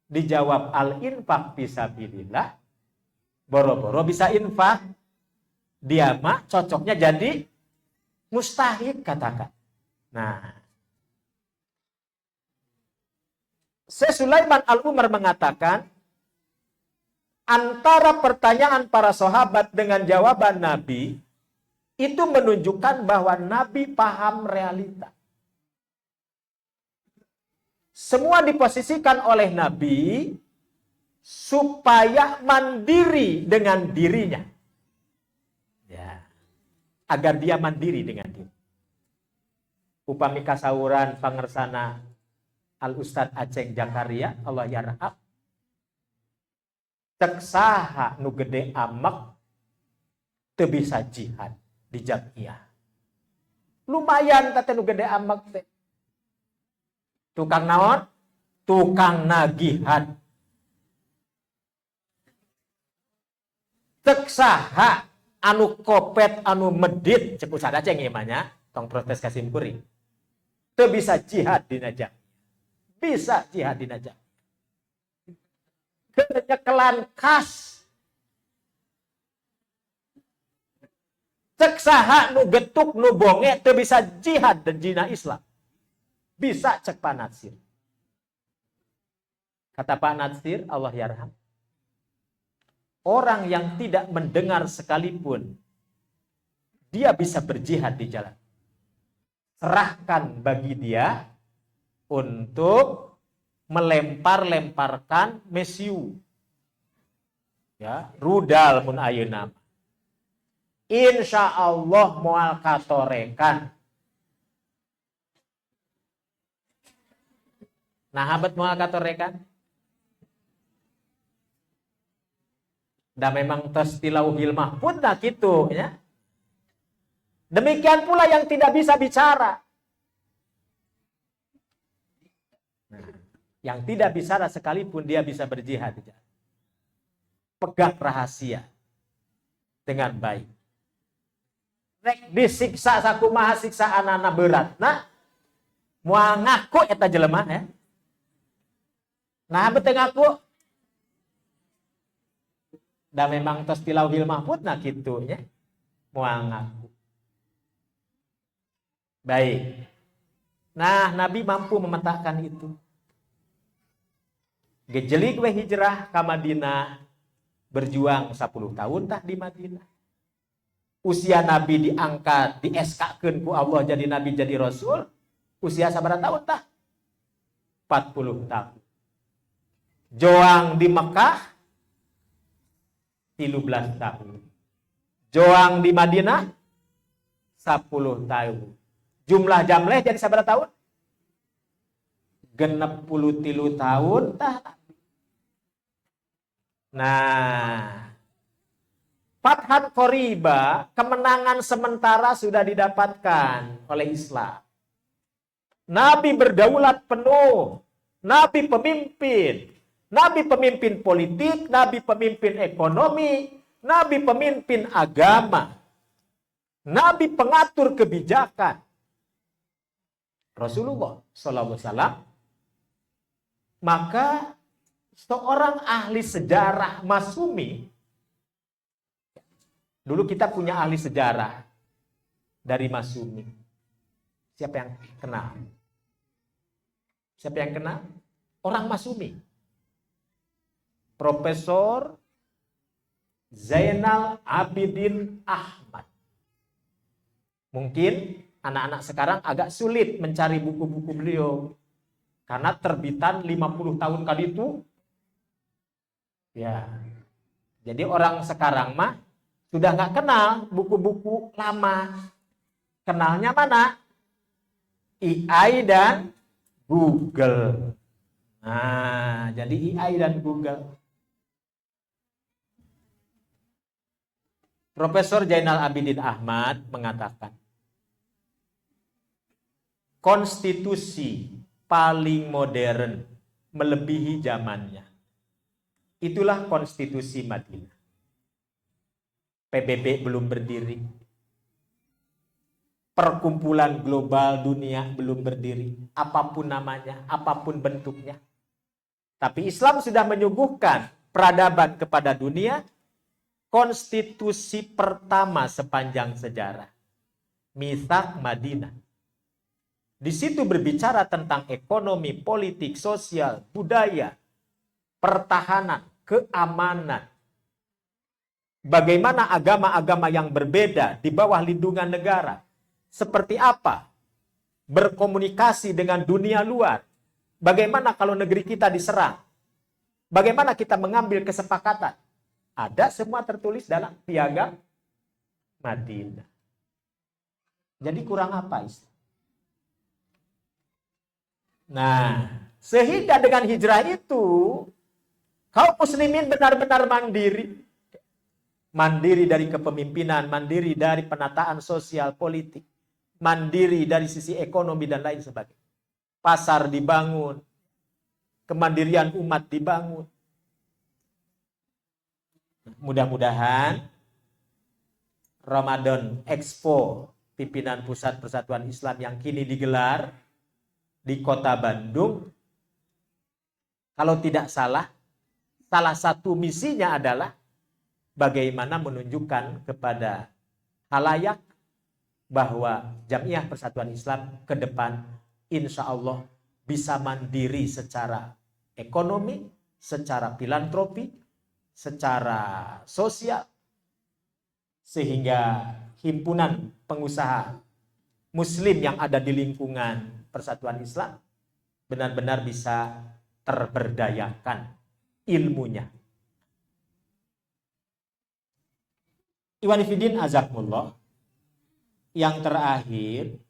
dijawab al-infaq fisabilillah, boro-boro bisa infak, dia mah cocoknya jadi mustahik katakan. Nah, Syekh Sulaiman Al-Umar mengatakan, antara pertanyaan para sahabat dengan jawaban Nabi, itu menunjukkan bahwa Nabi paham realita. Semua diposisikan oleh Nabi supaya mandiri dengan dirinya. Ya, agar dia mandiri dengan diri. Upami kasauran pangersana Al-Ustadz Aceng Jakaria, Allah yarham, cek saha nu gede amak teu bisa jihad di jamiah. Lumayan teh nu gede amak teh. Tukang naon? Tukang nagihan. Cek saha anu kopet anu medit cek Ustad Aceng ieu mah nya, tong protes ka simkuring. Teu bisa jihad di najak. Bisa jihad di najak. Kenyekelan khas. Cek saha nu getuk nu bonge teu bisa jihad dan jina Islam. Bisa cek Pak Natsir. Kata Pak Natsir, Allah yarham, orang yang tidak mendengar sekalipun, dia bisa berjihad di jalan. Serahkan bagi dia untuk melempar-lemparkan mesiu. Ya, rudal mun ayeuna. Insya Allah moal katorekan. Nah, habat moal katorekan. Dan memang tos tilauhil mahfud nah gitu ya. Demikian pula yang tidak bisa bicara. Nah, yang tidak bicara sekalipun dia bisa berjihad. Pegang rahasia dengan baik. Rek disiksa sakumaha siksaanana beratna moal ngaku eta jelema ya. Nah, bete ngaku. Dan memang tos tilauhil mahfud nah kitu nya. Moal ngaku. Baik. Nah, Nabi mampu memetakan itu. Gejelik we hijrah ka Madinah, berjuang 10 tahun tah di Madinah. Usia Nabi diangkat, dieskakeun ku Allah jadi Nabi jadi Rasul. Usia sabaraha tahun tah? 40 tahun. Joang di Mekah 13 tahun. Joang di Madinah 10 tahun. Jumlah jamleh jadi sabaraha tahun? 63 tahun tah. Nah, Fathan Qoriba, kemenangan sementara sudah didapatkan oleh Islam. Nabi berdaulat penuh, Nabi pemimpin, Nabi pemimpin politik, Nabi pemimpin ekonomi, Nabi pemimpin agama, Nabi pengatur kebijakan. Rasulullah SAW, maka seorang ahli sejarah Masumi, dulu kita punya ahli sejarah dari Masumi. Siapa yang kenal? Siapa yang kenal? Orang Masumi. Profesor Zainal Abidin Ahmad. Mungkin anak-anak sekarang agak sulit mencari buku-buku beliau. Karena terbitan 50 tahun kali itu. Ya. Jadi orang sekarang mah sudah nggak kenal buku-buku lama. Kenalnya mana? AI dan Google. Nah, jadi AI dan Google. Profesor Zainal Abidin Ahmad mengatakan, konstitusi paling modern melebihi zamannya. Itulah konstitusi Madinah. PBB belum berdiri. Perkumpulan global dunia belum berdiri. Apapun namanya, apapun bentuknya. Tapi Islam sudah menyuguhkan peradaban kepada dunia. Konstitusi pertama sepanjang sejarah. Mitsaq Madinah. Di situ berbicara tentang ekonomi, politik, sosial, budaya, pertahanan, keamanan. Bagaimana agama-agama yang berbeda di bawah lindungan negara. Seperti apa berkomunikasi dengan dunia luar. Bagaimana kalau negeri kita diserang. Bagaimana kita mengambil kesepakatan. Ada semua tertulis dalam Piagam Madinah. Jadi kurang apa Islam? Nah, sehingga dengan hijrah itu, kaum muslimin benar-benar mandiri. Mandiri dari kepemimpinan, mandiri dari penataan sosial politik, mandiri dari sisi ekonomi dan lain sebagainya. Pasar dibangun, kemandirian umat dibangun. Mudah-mudahan Ramadan Expo Pimpinan Pusat Persatuan Islam yang kini digelar di Kota Bandung, kalau tidak salah satu misinya adalah bagaimana menunjukkan kepada khalayak bahwa Jamiah Persatuan Islam ke depan insya Allah bisa mandiri secara ekonomi, secara filantropi, secara sosial, sehingga himpunan pengusaha muslim yang ada di lingkungan Persatuan Islam benar-benar bisa terberdayakan ilmunya. Iwan Fidin azakumullah, yang terakhir,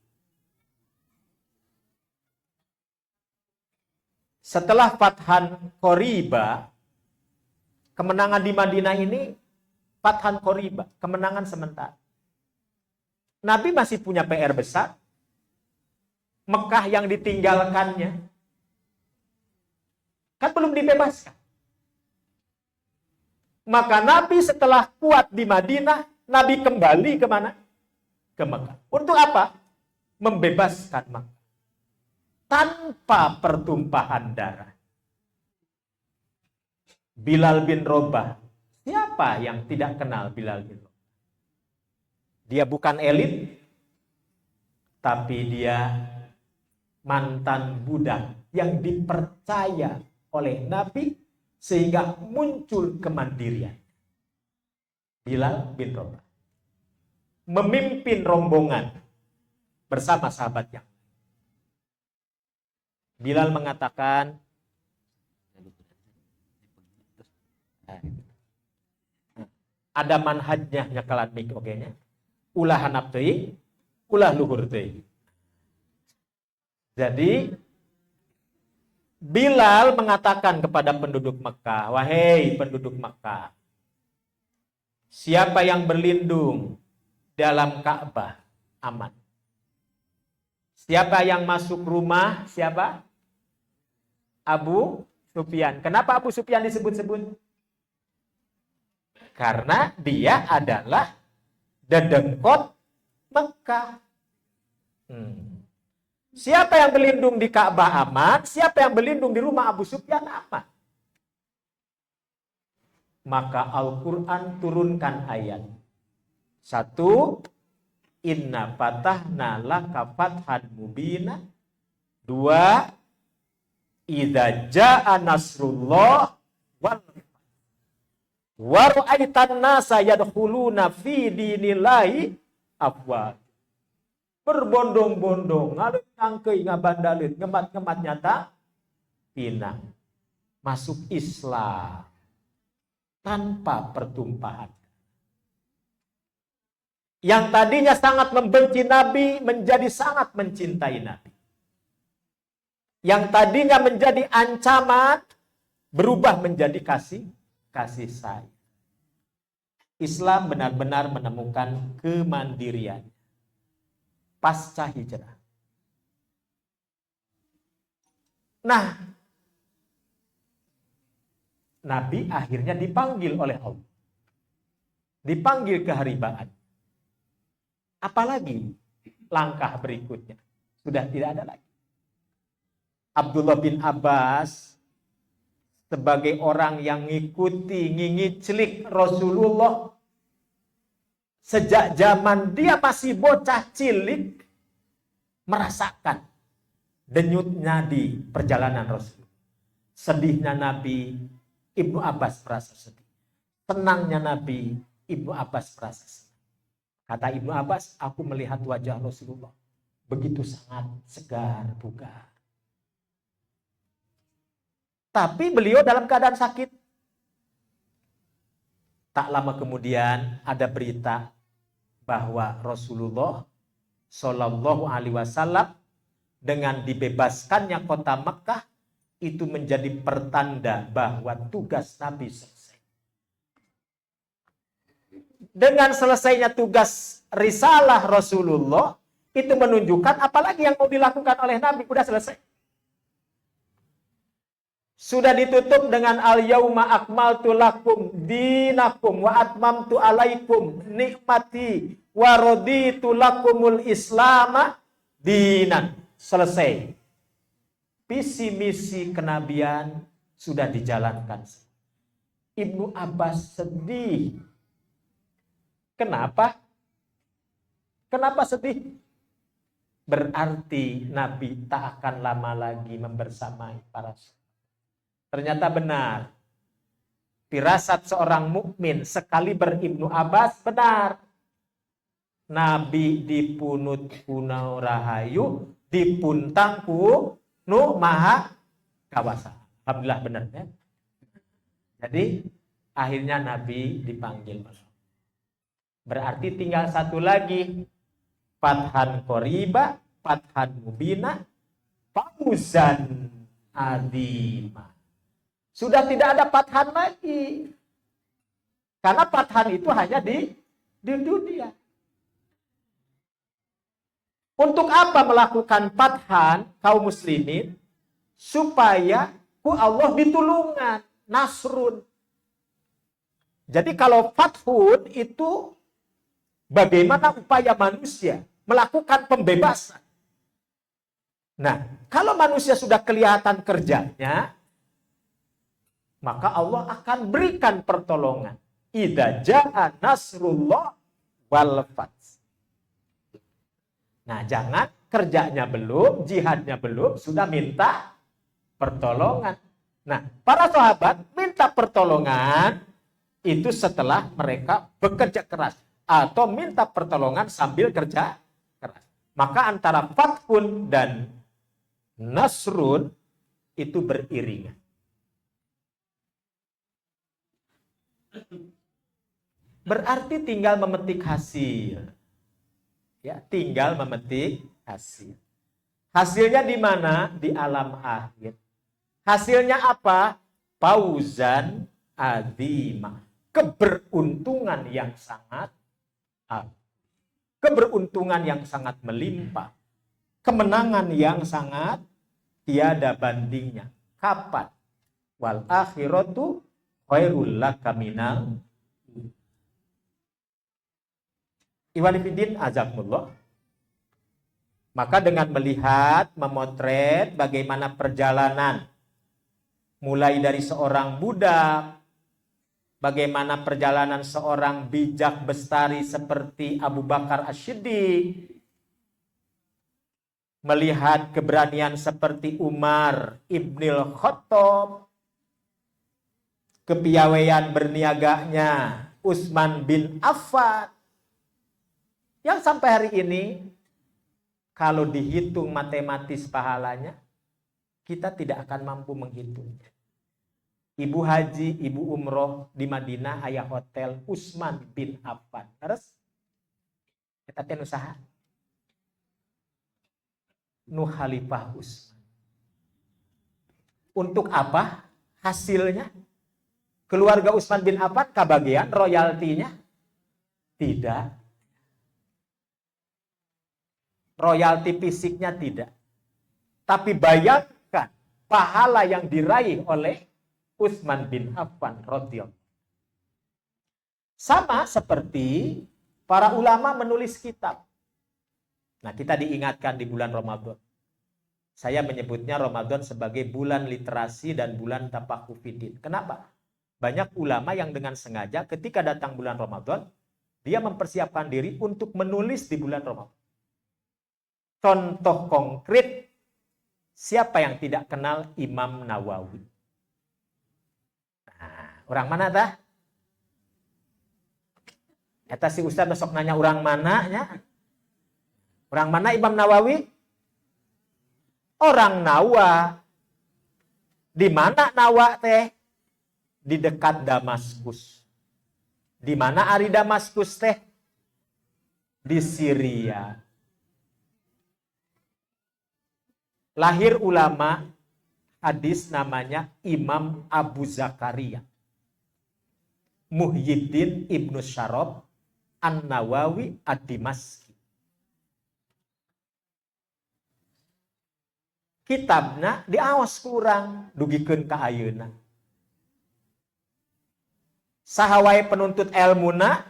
setelah Fathan Qoriba, kemenangan di Madinah ini Fathan Qoriba, kemenangan sementara. Nabi masih punya PR besar. Mekah yang ditinggalkannya kan belum dibebaskan. Maka Nabi setelah kuat di Madinah, Nabi kembali kemana? Ke Mekah. Untuk apa? Membebaskan Mekah. Tanpa pertumpahan darah. Bilal bin Rabah. Siapa yang tidak kenal Bilal bin Rabah? Dia bukan elit, tapi dia mantan budak yang dipercaya oleh Nabi sehingga muncul kemandirian. Bilal bin Rabah memimpin rombongan bersama sahabat yang Bilal mengatakan, ada manhajnya nyekalan mik ogenya. Ulah hanap teuing, ulah luhur teuing. Jadi Bilal mengatakan kepada penduduk Mekah, wahai penduduk Mekah, siapa yang berlindung dalam Ka'bah aman. Siapa yang masuk rumah, siapa? Abu Sufyan. Kenapa Abu Sufyan disebut-sebut? Karena dia adalah dedengkot Mekah. Siapa yang berlindung di Ka'bah aman, siapa yang berlindung di rumah Abu Sufyan aman. Maka Al-Quran turunkan ayat. 1, inna fatahna laka fathan mubina. 2, idza jaa nasrullah wal Wa ra'aitan nasa yadkhuluna fi dinillahi afwaj. Berbondong-bondong, ngalih ngangkei ngabandalit, ngemat-ngemat nyata pinang. Masuk Islam tanpa pertumpahan. Yang tadinya sangat membenci Nabi menjadi sangat mencintai Nabi. Yang tadinya menjadi ancaman berubah menjadi kasih sayang. Islam benar-benar menemukan kemandirian pasca hijrah. Nah, Nabi akhirnya dipanggil oleh Allah. Dipanggil ke haribaan. Apalagi langkah berikutnya? Sudah tidak ada lagi. Abdullah bin Abbas sebagai orang yang ngikuti, ngingiclik Rasulullah sejak zaman dia masih bocah cilik, merasakan denyutnya di perjalanan Rasul. Sedihnya Nabi, Ibnu Abbas merasa sedih. Tenangnya Nabi, Ibnu Abbas merasa sedih. Kata Ibnu Abbas, aku melihat wajah Rasulullah begitu sangat segar, bugar. Tapi beliau dalam keadaan sakit. Tak lama kemudian ada berita bahwa Rasulullah Shallallahu Alaihi Wasallam dengan dibebaskannya kota Mekah itu menjadi pertanda bahwa tugas Nabi selesai. Dengan selesainya tugas risalah Rasulullah itu menunjukkan apalagi yang mau dilakukan oleh Nabi sudah selesai. Sudah ditutup dengan al-yauma akmaltu lakum dinakum wa atmamtu alaikum nikmati wa raditu lakumul islama dinan. Selesai. Visi misi kenabian sudah dijalankan. Ibnu Abbas sedih. Kenapa? Kenapa sedih? Berarti Nabi tak akan lama lagi membersamai para sahabat. Ternyata benar. Firasat seorang mukmin sekali Ibnu Abbas benar. Nabi dipunut kunau rahayu, dipuntangku nu maha kawasa. Alhamdulillah benar ya. Jadi akhirnya Nabi dipanggil. Berarti tinggal satu lagi. Fathan qoriba, fathan mubina, fauzan adima. Sudah tidak ada fathan lagi. Karena fathan itu hanya di dunia. Untuk apa melakukan fathan kaum muslimin? Supaya ku Allah ditulungan, nasrun. Jadi kalau fathun itu bagaimana upaya manusia melakukan pembebasan. Nah, kalau manusia sudah kelihatan kerjanya, maka Allah akan berikan pertolongan. Idza jaa nasrullah wal fath. Nah, jangan kerjanya belum, jihadnya belum, sudah minta pertolongan. Nah, para sahabat minta pertolongan itu setelah mereka bekerja keras atau minta pertolongan sambil kerja keras. Maka antara fathun dan nasrun itu beriringan. Berarti tinggal memetik hasil. Ya, tinggal memetik hasil. Hasilnya di mana? Di alam akhir. Hasilnya apa? Fauzan azima. Keberuntungan yang sangat agung. Keberuntungan yang sangat melimpah. Kemenangan yang sangat tiada bandingnya. Kapan? Wal akhiratu khairul laka minal Iwalifidin azakumullah. Maka dengan melihat, memotret bagaimana perjalanan mulai dari seorang budak, bagaimana perjalanan seorang bijak bestari seperti Abu Bakar Asy-Syiddiq, melihat keberanian seperti Umar Ibnul Khattab, kepiawaian berniaganya Utsman bin Affan yang sampai hari ini kalau dihitung matematis pahalanya kita tidak akan mampu menghitungnya. Ibu haji, ibu umroh di Madinah aya hotel Utsman bin Affan. Terus kita teh usaha nu Khalifah Utsman. Untuk apa hasilnya? Keluarga Utsman bin Affan kebagian royaltinya? Tidak. Royalti fisiknya tidak. Tapi bayangkan pahala yang diraih oleh Utsman bin Affan radhiyallahu. Sama seperti para ulama menulis kitab. Nah, kita diingatkan di bulan Ramadan. Saya menyebutnya Ramadan sebagai bulan literasi dan bulan tafaqquh. Kenapa? Banyak ulama yang dengan sengaja ketika datang bulan Ramadan, dia mempersiapkan diri untuk menulis di bulan Ramadan. Contoh konkret, siapa yang tidak kenal Imam Nawawi? Nah, orang mana tah? Eta si Ustaz besok nanya orang mana nya? Orang mana Imam Nawawi? Orang Nawa. Di mana Nawa teh? Di dekat Damaskus. Di mana ari Damaskus teh? Di Syria. Lahir ulama hadis namanya Imam Abu Zakaria Muhyiddin Ibnu Syarab An-Nawawi Ad-Dimaski. Kitabna diaos kurang dugikeun ka ayeuna. Sahawai penuntut ilmuna,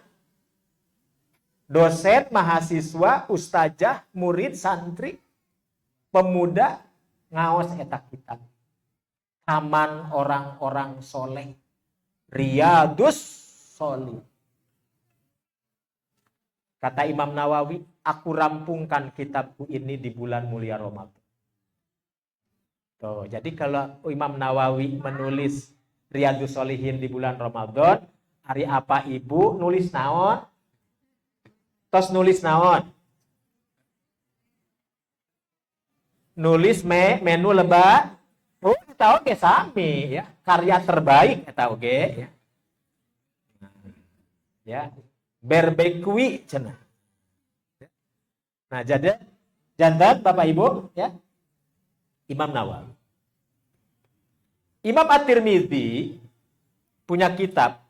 dosen, mahasiswa, ustazah, murid, santri, pemuda ngaos eta kitab. Taman orang-orang soleh. Riyadus Sholih. Kata Imam Nawawi, aku rampungkan kitabku ini di bulan mulia Ramadan. Tuh, jadi kalau Imam Nawawi menulis Riyadus Sholihin di bulan Ramadan, hari apa ibu nulis naon? Tos nulis naon? Nulis menu lebat. Oh, tahu ge sami ya, karya terbaik eta oge ya. Ya, berbekui cenah. Nah, jadi jantan Bapak Ibu ya. Imam Nawawi. Imam At-Tirmidzi punya kitab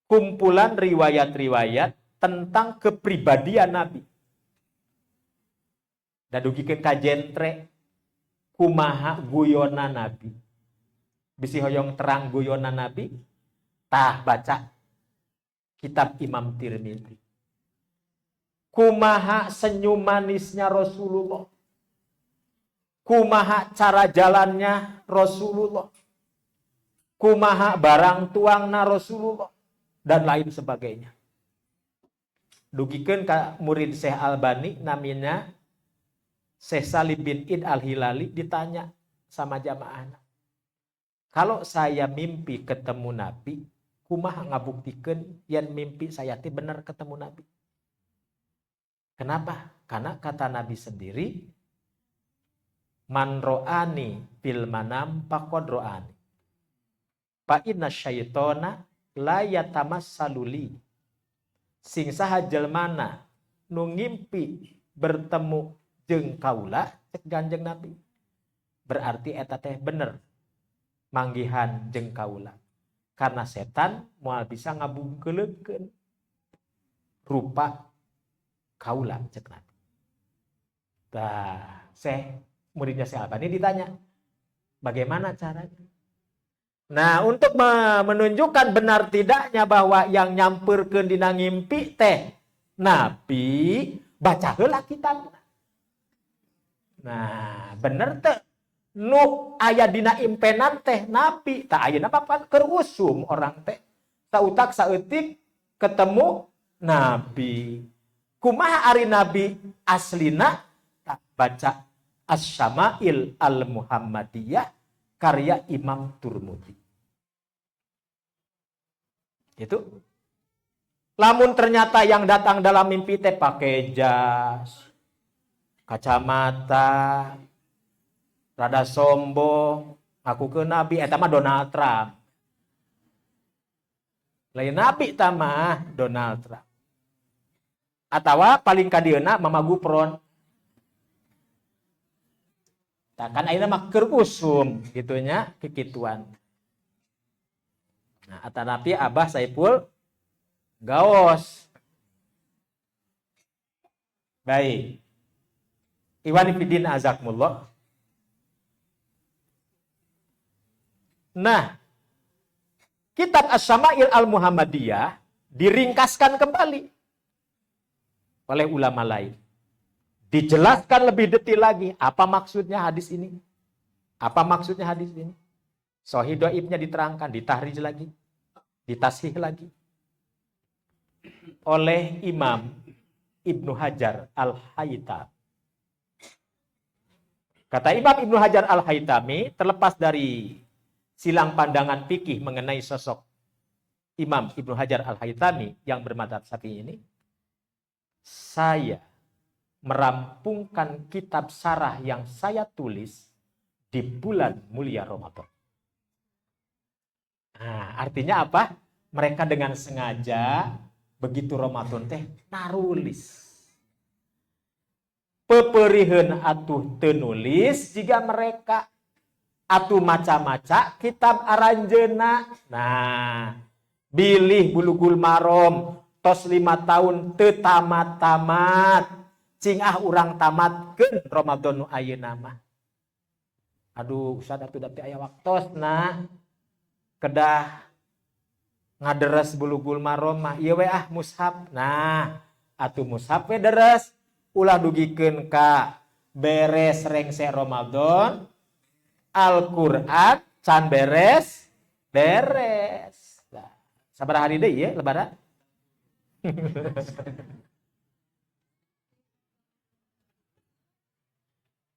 kumpulan riwayat-riwayat tentang kepribadian Nabi. Dadugikeun ka jentre kumaha guyona Nabi. Bisi hoyong terang guyona Nabi, tah baca kitab Imam Tirmidzi. Kumaha senyum manisnya Rasulullah. Kumaha cara jalannya Rasulullah. Kumaha barang tuangna Rasulullah. Dan lain sebagainya. Dugikeun ka murid Syekh Albani namanya Syekh Salim bin Id Al-Hilali ditanya sama jamaahna. Kalau saya mimpi ketemu Nabi, kumaha ngabuktikeun yen mimpi saya teh bener ketemu Nabi? Kenapa? Karena kata Nabi sendiri, man ro'ani fil manam faqad ro'ani. Fa inna syaitona la yatamassaluli. Sing saha jelmana nu ngimpi bertemu jeung kaula cek Kanjeng Nabi. Berarti eta teh bener manggihan jeung kaula. Karena setan moal bisa ngabungkeulekeun rupa kaula cek Nabi. Tah, muridnya Syekh Albani ditanya, bagaimana caranya? Nah, untuk menunjukkan benar tidaknya bahwa yang nyamperkeun dina ngimpi teh Nabi, baca heula kitabna. Nah, bener teh nu aya dina impenan teh Nabi, tah ayeuna apa keur usum orang teh. Sautak saeutik ketemu Nabi. Kumaha ari Nabi aslina? Tak baca As-Syama'il Al-Muhammadiyah karya Imam Turmudi. Itu. Lamun ternyata yang datang dalam mimpi teh pakai jas, kacamata, rada sombong, aku ke Nabi, eta mah Donald Trump. Lain Nabi tamah Donald Trump. Atawa paling kadieuna Mama Gupron. Kan ayeuna mah keur usum gitunya kikituan. Nah, atanapi Abah Saiful Gaos. Baik. Iwan Fidin azakumullah. Nah, kitab As-Syama'il Al-Muhammadiyah diringkaskan kembali oleh ulama lain. Dijelaskan lebih detail lagi apa maksudnya hadis ini. Apa maksudnya hadis ini? Sahih dhaifnya diterangkan, ditahrij lagi, ditashih lagi oleh Imam Ibnu Hajar Al-Haytami. Kata Imam Ibnu Hajar Al-Haytami, terlepas dari silang pandangan fikih mengenai sosok Imam Ibnu Hajar Al-Haytami yang bermadzhab Syafi'i ini, saya merampungkan kitab syarah yang saya tulis di bulan mulia Ramadan. Nah, artinya apa? Mereka dengan sengaja begitu Ramadan teh narulis. Peperiheun atuh teu nulis jika mereka atuh maca-maca kitab aranjeuna. Nah, bilih Bulughul Maram tos 5 tahun teu tamat-tamat. Cing urang tamatkeun Ramadan nu ayeuna mah. Aduh, Ustaz atuh da teu aya waktosna. Kedah ngaderes Bulughul Maram mah ieu we mushaf. Nah, atuh mushaf we deres ulah dugikeun ka beres rengse Ramadan Al-Qur'an can beres. Nah, sabaraha hari deui ye lebaran?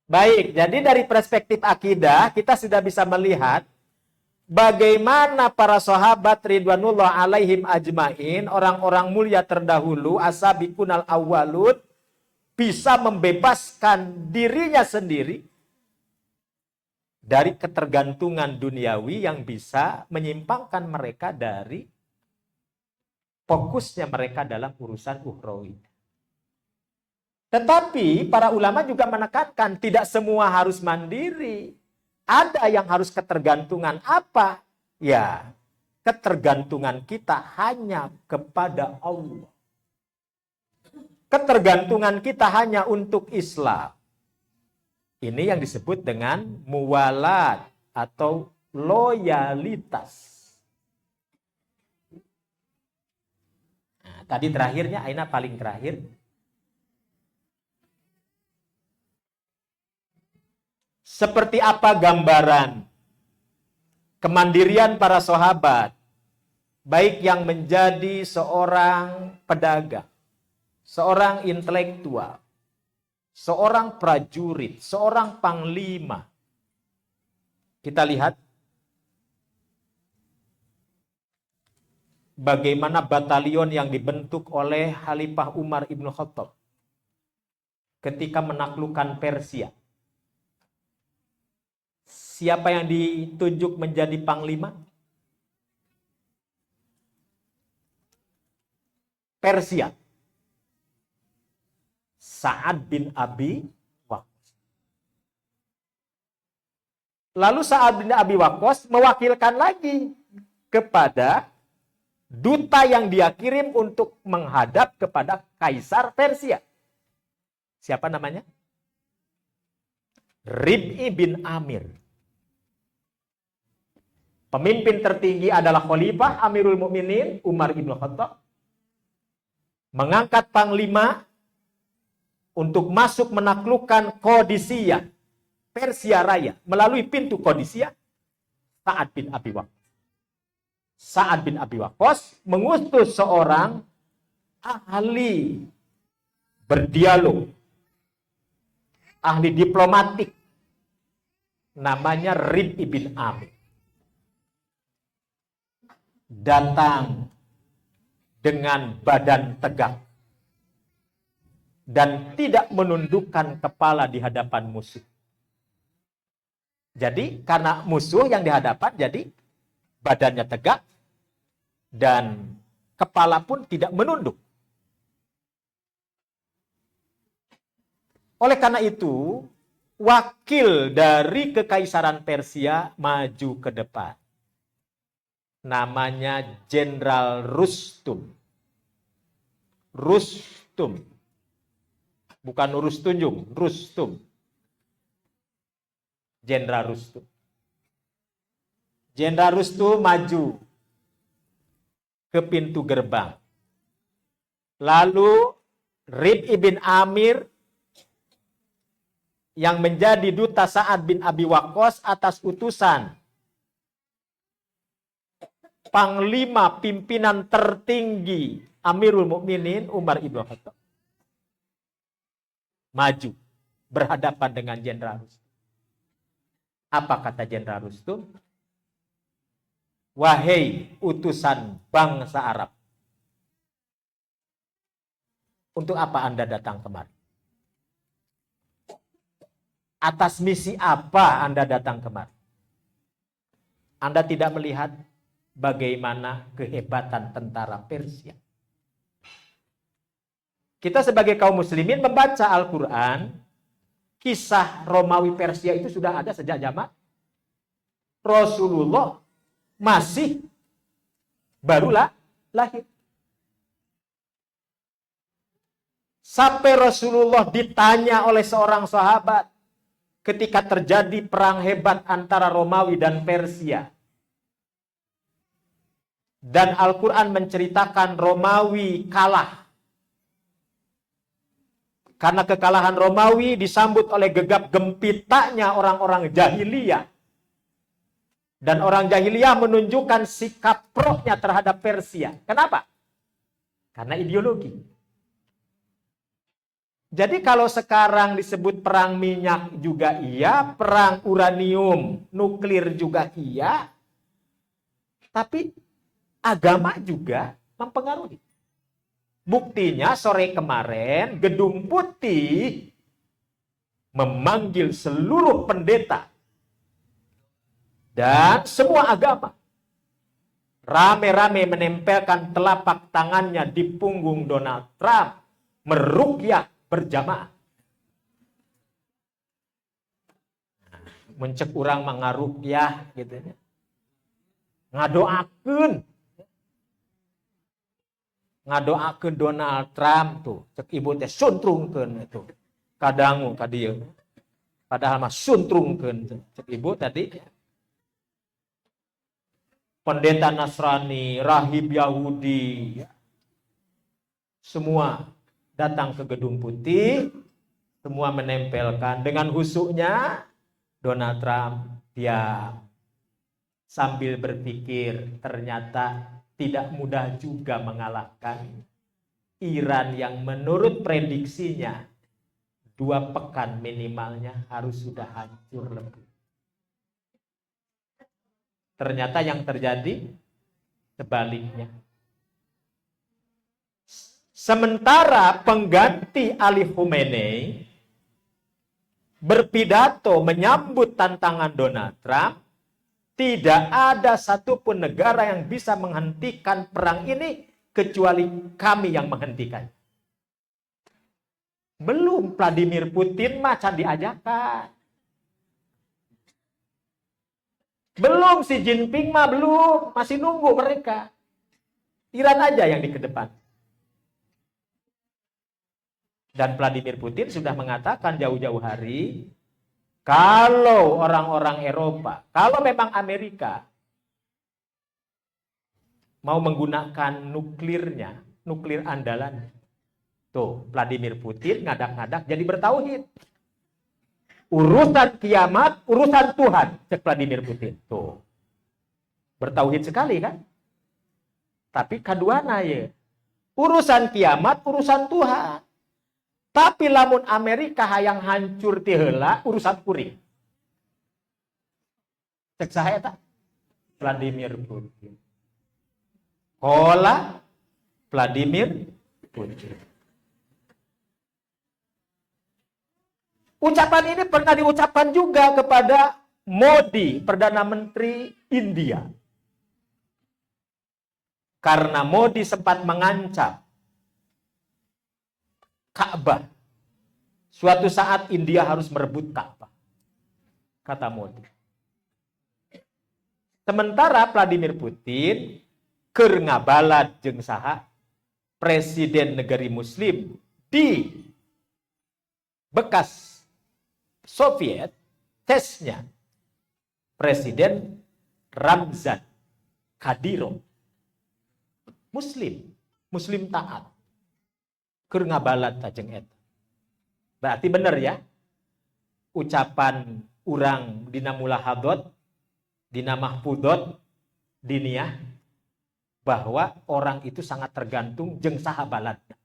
Baik, jadi dari perspektif akidah kita sudah bisa melihat bagaimana para sahabat ridwanullah alaihim ajmain, orang-orang mulia terdahulu, as-sabiqunal awwalun, bisa membebaskan dirinya sendiri dari ketergantungan duniawi yang bisa menyimpangkan mereka dari fokusnya mereka dalam urusan ukhrawi. Tetapi para ulama juga menekankan tidak semua harus mandiri. Ada yang harus ketergantungan apa? Ya, ketergantungan kita hanya kepada Allah. Ketergantungan kita hanya untuk Islam. Ini yang disebut dengan muwalat atau loyalitas. Nah, tadi terakhirnya, Aina paling terakhir. Seperti apa gambaran kemandirian para sahabat, baik yang menjadi seorang pedagang, seorang intelektual, seorang prajurit, seorang panglima. Kita lihat bagaimana batalion yang dibentuk oleh Khalifah Umar Ibn Khattab ketika menaklukkan Persia. Siapa yang ditunjuk menjadi panglima? Persia. Sa'ad bin Abi Waqqas. Lalu Sa'ad bin Abi Waqqas mewakilkan lagi kepada duta yang dia kirim untuk menghadap kepada Kaisar Persia. Siapa namanya? Rib'i bin Amir. Pemimpin tertinggi adalah Khalifah Amirul Mukminin Umar Ibn Khattab. Mengangkat panglima untuk masuk menaklukkan Qadisiyah, Persia Raya, melalui pintu Qadisiyah, Sa'ad bin Abi Waqqas. Sa'ad bin Abi Waqqas mengutus seorang ahli berdialog, ahli diplomatik, namanya Rib ibn Amir. Datang dengan badan tegak dan tidak menundukkan kepala di hadapan musuh. Jadi karena musuh yang di hadapan, jadi badannya tegak dan kepala pun tidak menunduk. Oleh karena itu, wakil dari Kekaisaran Persia maju ke depan. Namanya Jenderal Rustum. Rustum. Bukan Urus Tunjung, Rustum. Jenderal Rustum. Jenderal Rustum maju ke pintu gerbang. Lalu Rib ibn Amir yang menjadi duta Sa'ad bin Abi Waqqas atas utusan Panglima pimpinan tertinggi Amirul Mukminin Umar ibn Khattab maju berhadapan dengan Jenderal Rustum. Apa kata Jenderal Rustum? Wahai utusan bangsa Arab, untuk apa Anda datang kemari? Atas misi apa Anda datang kemari? Anda tidak melihat bagaimana kehebatan tentara Persia. Kita sebagai kaum muslimin membaca Al-Quran, kisah Romawi Persia itu sudah ada sejak zaman Rasulullah masih barulah lahir. Sampai Rasulullah ditanya oleh seorang sahabat ketika terjadi perang hebat antara Romawi dan Persia. Dan Al-Quran menceritakan Romawi kalah. Karena kekalahan Romawi disambut oleh gegap gempitanya orang-orang jahiliyah. Dan orang jahiliyah menunjukkan sikap pro-nya terhadap Persia. Kenapa? Karena ideologi. Jadi kalau sekarang disebut perang minyak juga iya, perang uranium, nuklir juga iya, tapi agama juga mempengaruhi. Buktinya sore kemarin Gedung Putih memanggil seluruh pendeta dan semua agama rame-rame menempelkan telapak tangannya di punggung Donald Trump, meruqyah berjamaah. Mencek urang mangaruqyah gitu ya. Ngadoakeun Donald Trump tuh, cek ibu teh suntrungkeun itu. Kadangu ka dieu. Padahal mah suntrungkeun cek ibu tadi. Pendeta Nasrani, rahib Yahudi, semua datang ke Gedung Putih, semua menempelkan dengan husuknya. Donald Trump diam sambil berpikir ternyata tidak mudah juga mengalahkan Iran yang menurut prediksinya 2 pekan minimalnya harus sudah hancur lebur. Ternyata yang terjadi sebaliknya. Sementara pengganti Ali Khamenei berpidato menyambut tantangan Donald Trump, tidak ada satupun negara yang bisa menghentikan perang ini kecuali kami yang menghentikan. Belum Vladimir Putin mah can diajakan. Belum Xi Jinping mah belum, masih nunggu mereka. Iran aja yang di kedepan. Dan Vladimir Putin sudah mengatakan jauh-jauh hari, kalau orang-orang Eropa, kalau memang Amerika mau menggunakan nuklirnya, nuklir andalan, tuh Vladimir Putin ngadak-ngadak jadi bertauhid. Urusan kiamat, urusan Tuhan, cek Vladimir Putin. Tuh. Bertauhid sekali kan? Tapi kaduana ya. Urusan kiamat, urusan Tuhan. Tapi lamun Amerika hayang hancur ti heula urusan kuring. Cek saya tak? Vladimir Putin. Kola Vladimir Putin. Ucapan ini pernah diucapkan juga kepada Modi, Perdana Menteri India. Karena Modi sempat mengancam Ka'bah. Suatu saat India harus merebut Ka'bah, kata Modi. Sementara Vladimir Putin keur ngabalad jeung saha presiden negeri muslim di bekas Soviet, tesnya Presiden Ramzan Kadyrov. Muslim taat. Keur ngabalad tajeng eta. Berarti benar ya. Ucapan urang dina mulahadot, dina mahfudot, diniyah, bahwa orang itu sangat tergantung jeung saha baladna.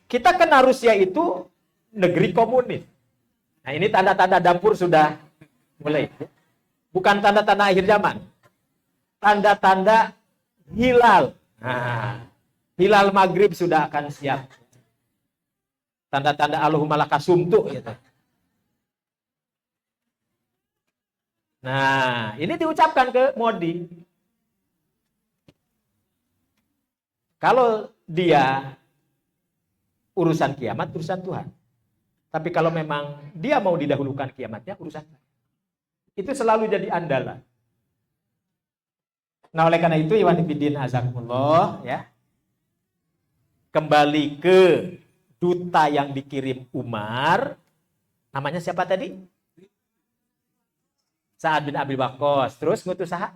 Kita kenal Rusia itu negeri komunis. Nah, ini tanda-tanda dapur sudah mulai. Bukan tanda-tanda akhir zaman. Tanda-tanda hilal. Nah, hilal maghrib sudah akan siap. Tanda-tanda Allahumma laka sumtu gitu. Nah, ini diucapkan ke Modi. Kalau dia urusan kiamat, urusan Tuhan. Tapi kalau memang dia mau didahulukan kiamatnya, urusan Tuhan. Itu selalu jadi andalan. Nah, oleh karena itu, Iwan Ibidin Azakumullah, ya, kembali ke duta yang dikirim Umar, namanya siapa tadi? Sa'ad bin Abi Waqqas. Terus ngutus saha?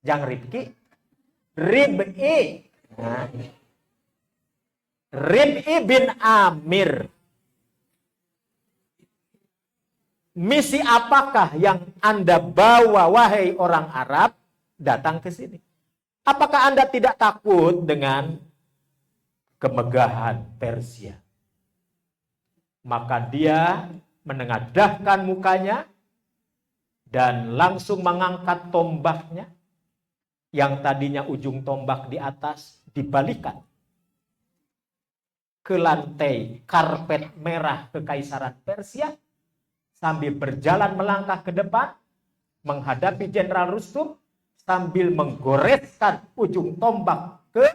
Jang Ribki. Rib'i. Nah. Rib'i bin Amir. Misi apakah yang Anda bawa, wahai orang Arab, datang ke sini? Apakah Anda tidak takut dengan kemegahan Persia? Maka dia menengadahkan mukanya dan langsung mengangkat tombaknya yang tadinya ujung tombak di atas dibalikan ke lantai karpet merah Kekaisaran Persia sambil berjalan melangkah ke depan menghadapi Jenderal Rustum sambil menggoreskan ujung tombak ke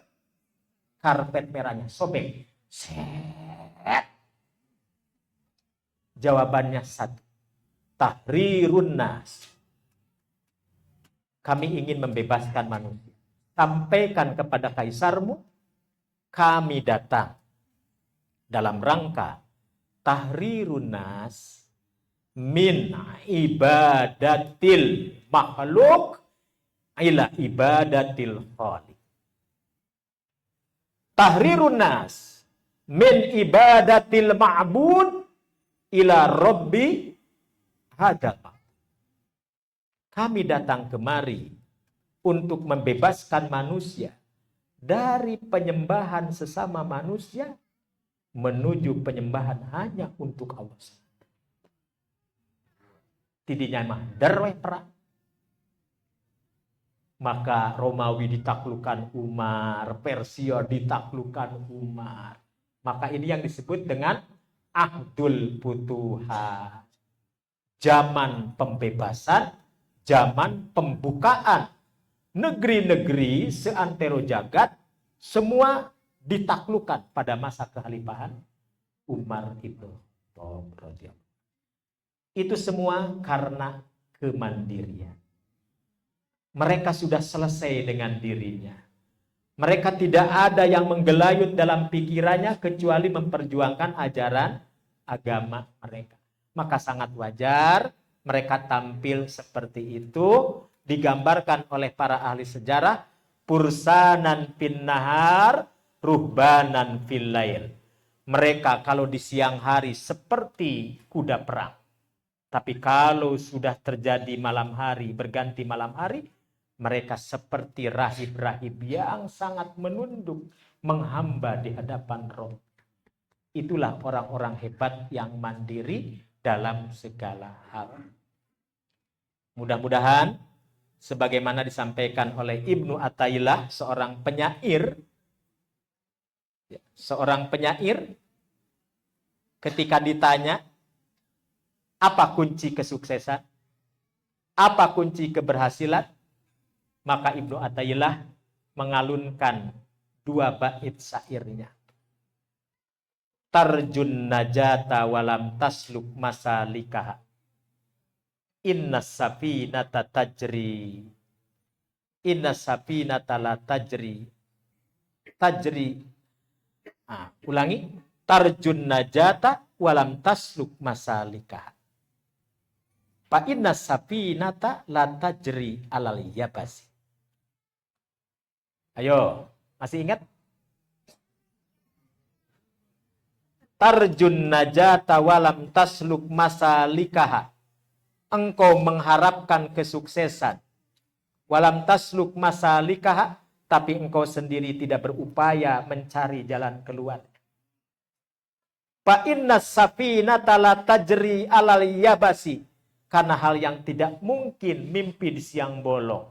karpet merahnya. Sobek. Set. Jawabannya satu. Tahrirun nas. Kami ingin membebaskan manusia. Sampaikan kepada kaisarmu, kami datang dalam rangka tahrirun nas min ibadatil makhluk ila ibadatil khaliq. Tahrirun nas min ibadatil ma'bud ila Rabbi hadama. Kami datang kemari untuk membebaskan manusia dari penyembahan sesama manusia menuju penyembahan hanya untuk Allah. Tidinya mah derweh perang. Maka Romawi ditaklukkan Umar, Persia ditaklukkan Umar. Maka ini yang disebut dengan Ahdul Futuhat. Zaman pembebasan, zaman pembukaan. Negeri-negeri seantero jagat semua ditaklukkan pada masa kekhalifahan Umar ibn Khattab. Itu semua karena kemandirian. Mereka sudah selesai dengan dirinya. Mereka tidak ada yang menggelayut dalam pikirannya kecuali memperjuangkan ajaran agama mereka. Maka sangat wajar mereka tampil seperti itu, digambarkan oleh para ahli sejarah, pursanan fin nahar, ruhbanan fil lail. Mereka kalau di siang hari seperti kuda perang. Tapi kalau sudah terjadi malam hari, berganti malam hari, mereka seperti rahib-rahib yang sangat menunduk, menghamba di hadapan Roh. Itulah orang-orang hebat yang mandiri dalam segala hal. Mudah-mudahan sebagaimana disampaikan oleh Ibnu Athaillah, seorang penyair ketika ditanya apa kunci kesuksesan, apa kunci keberhasilan, maka Ibnu Athaillah mengalunkan 2 bait syairnya. Tarjun najata walam tasluk masalikaha. Innas safinata tajri. Innas safinata la tajri. Ulangi. Tarjun najata walam tasluk masalikaha. Fa innas safinata la tajri alal yabasi. Ayo, masih ingat? Tarjun najata walam tasluk masalikaha. Engkau mengharapkan kesuksesan. Walam tasluk masalikaha, tapi engkau sendiri tidak berupaya mencari jalan keluar. Fa innas safinata la tajri alal yabasi. Karena hal yang tidak mungkin mimpi di siang bolong.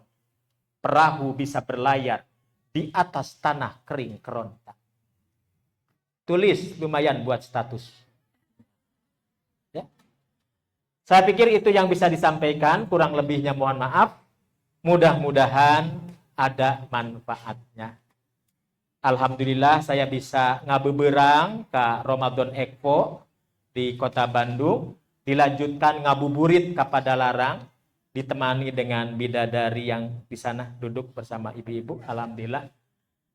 Perahu bisa berlayar di atas tanah kering kerontang. Tulis, lumayan buat status. Ya. Saya pikir itu yang bisa disampaikan, kurang lebihnya mohon maaf. Mudah-mudahan ada manfaatnya. Alhamdulillah saya bisa ngabeberang ke Ramadan Expo di Kota Bandung. Dilanjutkan ngabuburit ke Padalarang, ditemani dengan bidadari yang di sana duduk bersama ibu-ibu. Alhamdulillah.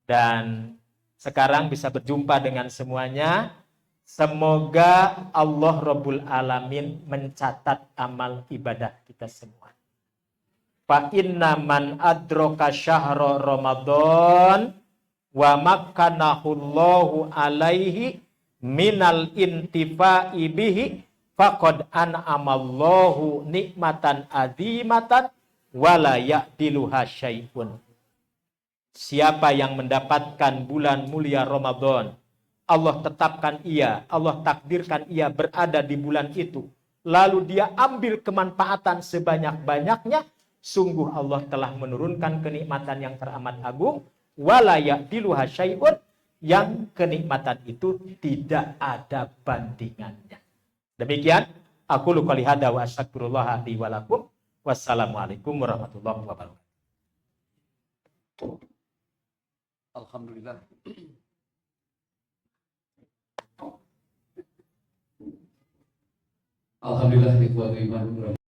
Dan sekarang bisa berjumpa dengan semuanya. Semoga Allah Rabbul Alamin mencatat amal ibadah kita semua. Fa inna man adraka syahra Ramadan wa makkanahullahu alaihi minal intifa'i bihi faqad an'amallahu nikmatan azimatan wala ya'diluha syai'un. Siapa yang mendapatkan bulan mulia Ramadan, Allah tetapkan ia, Allah takdirkan ia berada di bulan itu, lalu dia ambil kemanfaatan sebanyak-banyaknya, sungguh Allah telah menurunkan kenikmatan yang teramat agung, wala ya'diluha syai'un, yang kenikmatan itu tidak ada bandingannya. Demikian, aku qouli hadza wa astaghfirullah li wa lakum. Wassalamualaikum warahmatullahi wabarakatuh. Alhamdulillah. Alhamdulillah, ikhwati iman.